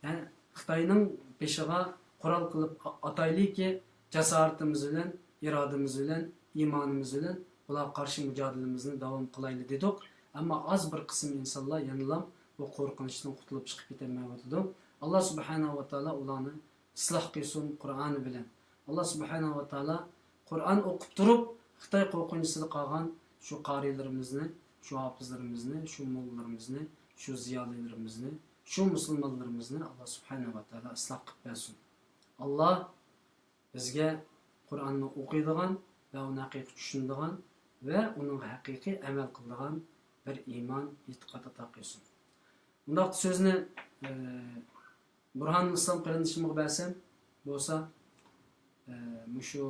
yani Xitoyning beshiga Qur'on qilib ataylikki jasoratimiz bilan, irodamiz bilan, iymonimiz bilan ularga qarshi mujodilamizni davom qilaylik dedik. Ammo az bir qism insonlar yanilam bu qo'rqinchdan qutulib chiqib ketolmayotdi. Alloh subhanahu va taolo ularni isloh qilsin Qur'on bilan. Alloh subhanahu va taolo Qur'on o'qib turib Xitoy qo'rqinchisida qolgan shu qarilarimizni, shu hafizlarimizni, shu mollalarimizni, shu ziyolilarimizni, shu musulmonlarimizni Alloh subhanahu va taolo isloh qilib bersin. Allah bizga Qur'onni o'qiydigan va uni haqiqiy tushunadigan va uni haqiqiy amal qiladigan bir iymon, e'tiqod ato qilsin. Bundaq so'zni Burhan Islom qarindishimga bersam bo'lsa, shu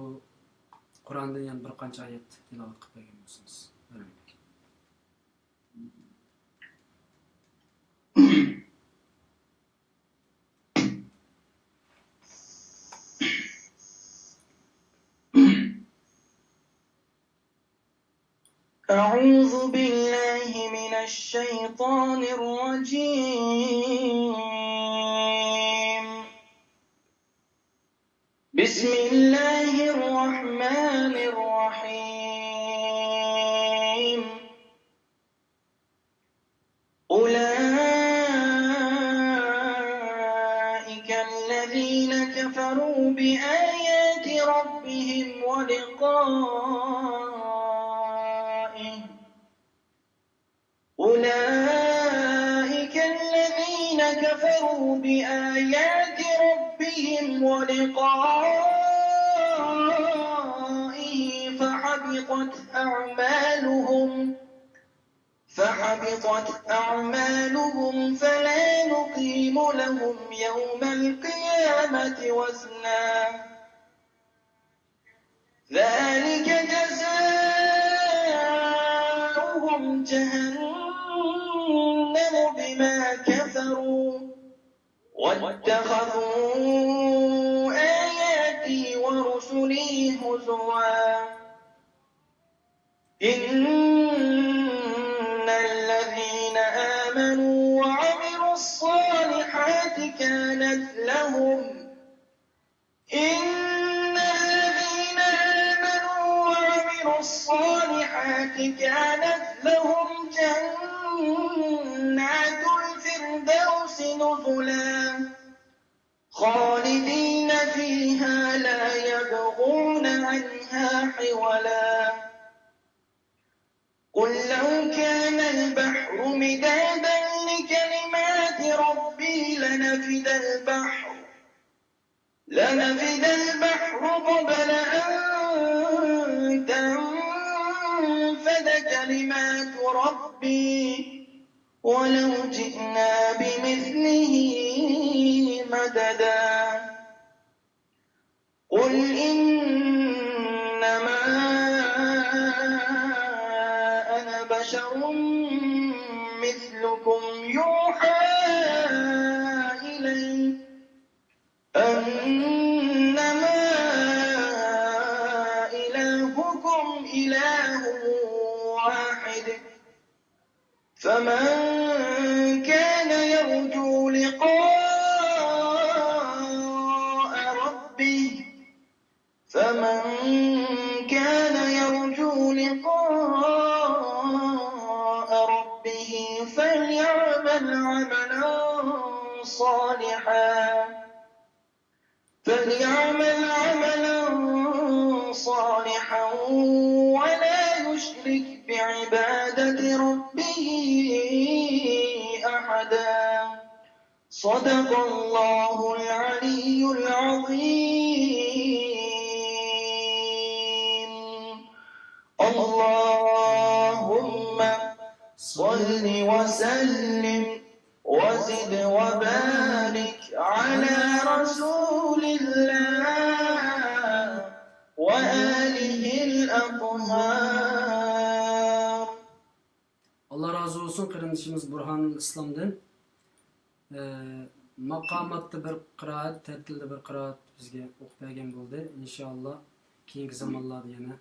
Qur'ondan yana bir qancha oyat tilovat qilib bergan bo'lsangiz. أعوذ بالله من الشيطان الرجيم. بسم الله الرحمن الرحيم. أولئك الذين كفروا بآيات ربهم ولقائه. أولئك الذين كفروا بآيات ربهم ولقائه فحبطت أعمالهم فلا نقيم لهم يوم القيامة وزنا. ذلك جزاؤهم جهنم بما كفروا واتخذوا آياتي ورسلي هزوا. إن الذين آمنوا وعملوا الصالحات كانت لهم جنات الفردوس نزلا خالدين فيها لا يبغون عنها حولا. قل لو كان البحر مدادا لكلمات ربي لنفد البحر قبل أن تنفد كلمات ربي ولو جئنا بمثله مددا. قل إنما أنا بشر مثلكم يوحى إلي أنما إلهكم إله واحد. فمن كان يرجو لقاء ربه فمن كان يرجو لقاء ربه فليعمل عملا صالحا ولا يشرك بعبادة ربه أحدا. صدق الله العلي العظيم. اللهم صل وسلم وزد وبارك على رسول الله وآله الأطهار. Allah razı olsun kardeşimiz Burhan İslam'dan. Maqamatda bir qiraat, tertilde bir qiraat bizga o'qib bergan bo'ldi. İnşallah keyingi zamonlarda yana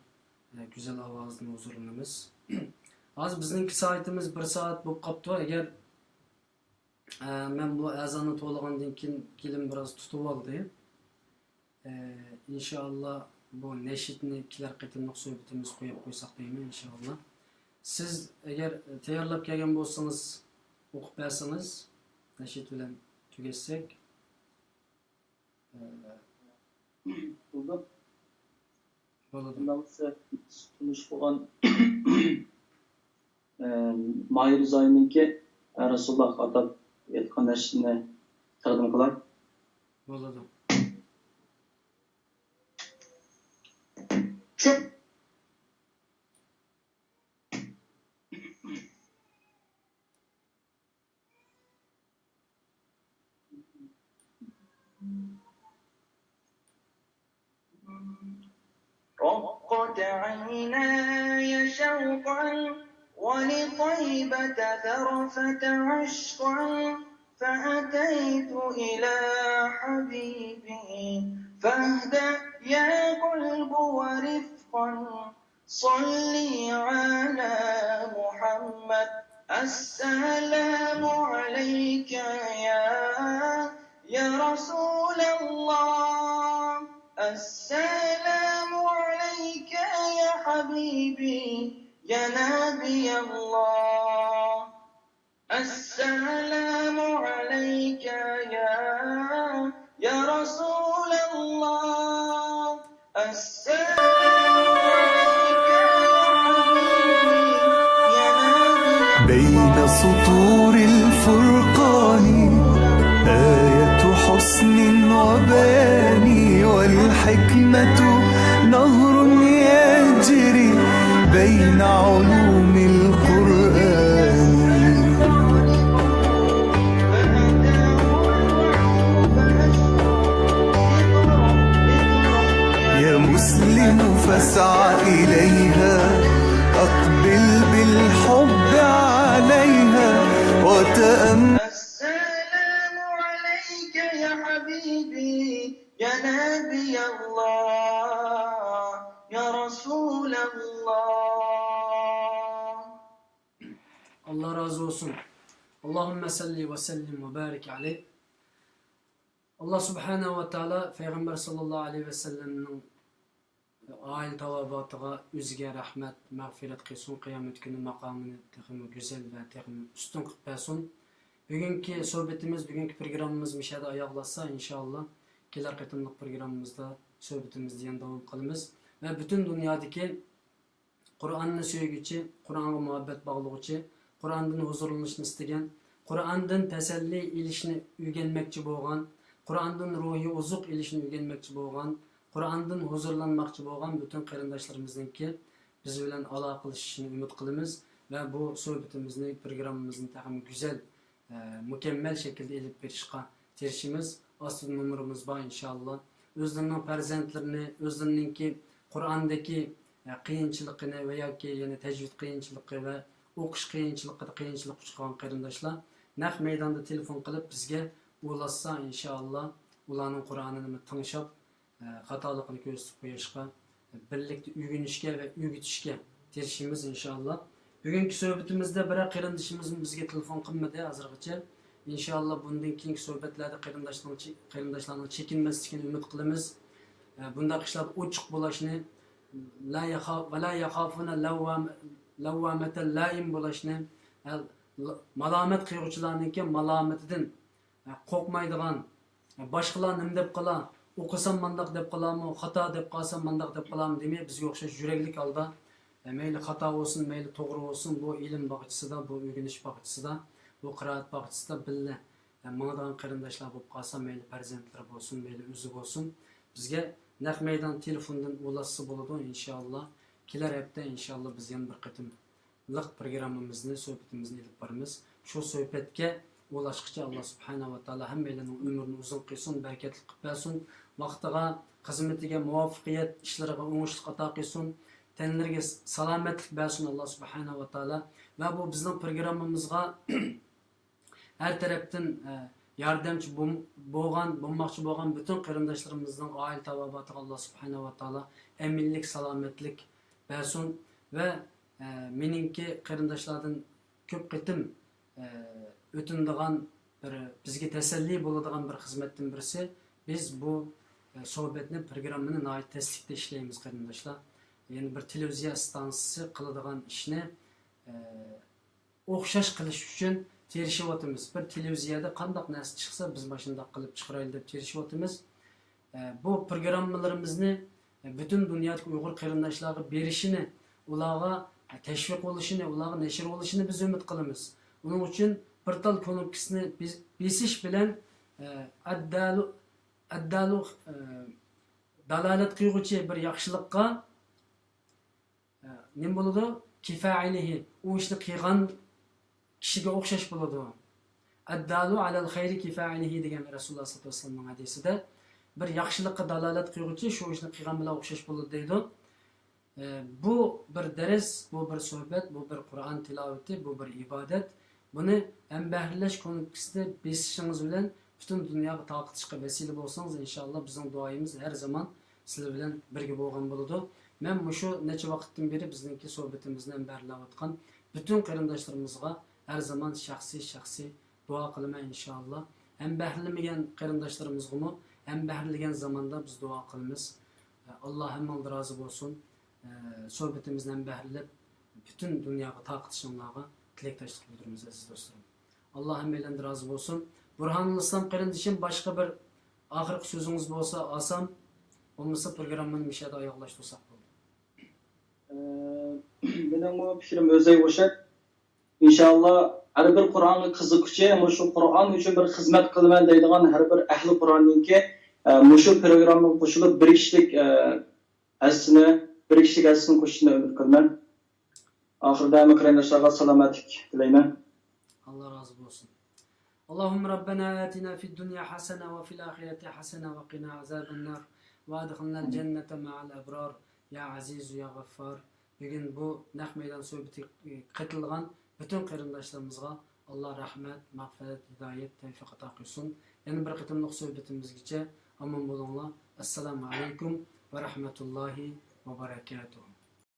güzel ovozda huzurlanamiz. Hozir bizning saytimiz 1 soat bo'lib qopti. Agar men bu azonni to'lag'andan keyin biroz tutib oldi. İnşallah bu neshidni ikkilar qitimliq suhbatimiz qo'yib qo'ysak deyman inshaalloh. Siz agar tayyorlab kelgan bo'lsangiz o'qib bersangiz nashid bilan tugatsak. Bo'ldi. Bo'ladi. Bundan sonra tutmuş olan Mahir Zayni'ninki Resulullah atab etkan nashidni taqdim qilar. Bo'ladi. رقت عيناي شوقا ولطيبة ذرفة عشقا فأتيت إلى حبيبي فاهدأ يا قلب ورفقا صلي على محمد السلام عليك يا رسول الله السلام عليك يا حبيبي يا نبي الله السلام عليك يا رسول الله السلام عليك يا حبيبي يا نبي بين سطور الفرقان آية حسن وباني والحكمة نهر يجري بين علوم القرآن يا مسلم فاسعى إليها أقبل بالحب عليها وتأمل السلام عليك يا حبيبي يا نبي الله يا رسول الله. Allah razı olsun. Allahümme salli ve sellim ve barik aleyh. Allah subhanahu ve teala Peygamber sallallahu aleyhi ve sellem'nin aile tavabatıga özge rahmet, mağfiret qilsin, kıyamet günü makamını texmi güzel ve texmi üstün qilib bersin. Bugünkü sohbetimiz, bugünkü programımız mishada ayaqlasa inşallah kelar qitimliq programımızda sohbetimizni yana davom qilamiz ve bütün dünyadaki Kur'an'ını söygüçi, Kur'an'a muhabbet bağlıgıçı, Kur'an'dan huzurlanışını isteyen, Kur'an'dan teselli ilişini ügenmekçi boğan, Kur'an'dan ruhi uzuk ilişini ügenmekçi boğan, Kur'an'dan huzurlanmakçı boğan bütün qarindaşlarımızdaki biz bilen ala qilishini ümit qilamiz ve bu sohbetimizni, programımızın taxmi güzel, mükemmel şekilde elip berishga tirishimiz. Asıl numarımız var inşallah. Özlerinin farzandlarini, özlerininki Kur'an'daki qiyinchiligini va yoki yana tajvid qiyinchiligi va o'qish qiyinchilik chiqqan qarindoshlar naq maydonda telefon qilib bizga ulashsa inshaalloh ularning Qur'onini tinglab xatoligini ko'rsatib qo'yishga birlikda o'rganishga va o'rgatishga tirishimiz inshaalloh. Bugungi suhbatimizda bir qarindoshimiz bizga telefon qilmadi hozirgacha. İnşallah bundan keyingi suhbatlarda qarindoshlarning chekinmasligini umid qilamiz. bundaq ishlar ochiq bo'lishni, la yakhafuna lawwamatal laim bo'lishni, malomat qiluvchilarningki malomatidan qo'rqmaydigan, boshqalar nima deb qolar, o'qisam mandaq deb qolarmi, xato deb qolsam mandaq deb qolarmi demay, bizga o'xshash yuraklik holda mayli xato bo'lsin, mayli to'g'ri bo'lsin, bu ilm bog'chisida, bu o'rganish bog'chisida, bu qiroat bog'chisida billa ma'dan qarindoshlar bo'lib qolsa, mayli farzandlar bo'lsin, mayli o'zi bo'lsin, bizga naq maydon telefondan ulashsa bo'ladi inshaalloh. Kelar hafta inshaalloh biz yana bir qatim liq programmamizni, suhbatimizni olib boramiz. Shu suhbatga ulashqacha Alloh subhanahu va taolo hammalarning umrini uzun qilsin, barakatli qilib bersin, vaqtiga, xizmatiga muvaffaqiyat, ishlariga o'ngishlik ato qilsin, tanlarga salomatlik bersin Alloh subhanahu va taolo. Va bu bizning programmamizga her tarafdan yordamchi bo'lmoqchi bo'lgan butun qarindoshlarimizning oila tavobatini Alloh subhanahu va taolo eminlik, salomatlik bersin va meningki qarindoshlardan ko'p qitim o'tindigan bir bizga tasalli bo'ladigan bir xizmatdan birisi, biz bu suhbatni, programmani nihoyat tasdiqda ishlaymiz qarindoshlar. Ya'ni bir televiziya stansiyasi qiladigan ishni o'xshash qilish uchun tirishayotimiz. Bir televiziyada qandaq narsa chiqsa biz mashunda qilib chiqaraylik deb tirishayotimiz. Bu programmalarimizni butun dunyodagi Uyg'ur qarindoshlarga berishini, ularga tashviq bo'lishini, ularga nashr bo'lishini biz umid qilamiz. Uning uchun bir tal ko'nikisini besish bilan addalu dalolat qiluvchi bir yaxshilikqa nima bo'ladi? Kifa'ilihi, u ishni qilgan kishiga o'xshash bo'ladi. Addalu alal xayri kifa'ilihi degan Rasululloh sollallohu alayhi vasallamning hadisida bir yaxshilikqa dalolat qiluvchi shu ishni qilgan bilan o'xshash bo'ladi deydi. Bu bir dars, bu bir suhbat, bu bir Qur'on tilovati, bu bir ibodat. Buni ham bahrilash ko'nikisida besishingiz bilan butun dunyoga taqitishga vasila bo'lsangiz, inshaalloh bizning duoyimiz har zaman sizlar bilan birga bo'lgan bo'ladi. Men shu necha vaqtdan beri bizningki suhbatimizni ham bahrilayotgan butun qarindoshlarimizga her zaman şahsi dua qilman inşallah. Hem bahrilagan qarindoshlarimizga hem bahrilagan zamanda biz dua qilamiz. Allah hammadan razı bo'lsin. Suhbatimizni ham bahrilab butun dunyoga taqitishinglarga tilakdoshlik bildiramiz aziz do'stlarim. Allah hammadan razı bo'lsin. Burhanul Islom qarindoshim, boshqa bir oxirgi so'zingiz bo'lsa olsam, bo'lmasa programmani mishada oyoqlashtirsak bo'ldi. Mening bu fikrim o'zay o'xshab, inshaalloh har bir Qur'onga qiziquvchi, shu Qur'on uchun bir xizmat qilaman deydigan har bir ahli Qur'onninki shu programmaga qo'shilib bir kishilik asini qo'shishni umid qilaman. Oxirida qarindoshlarga salomatlik tilayman. Allah razı olsun. Allahümme Rabbena atina fid dunya hasana ve fil ahireti hasana ve qina azaben nar ve adkhilnal cennete ma'al ebrar ya aziz ya gaffar. Bugün bu naq meydan sohbeti qatılgan bütün qarindoshlarımızga Allah rahmet, mağfiret, hidayet, tevfik ato qilsin. Yana bir qitimliq sohbatimizgacha omon bo'linglar. Assalomu alaykum va rahmatullohi va barakatuh.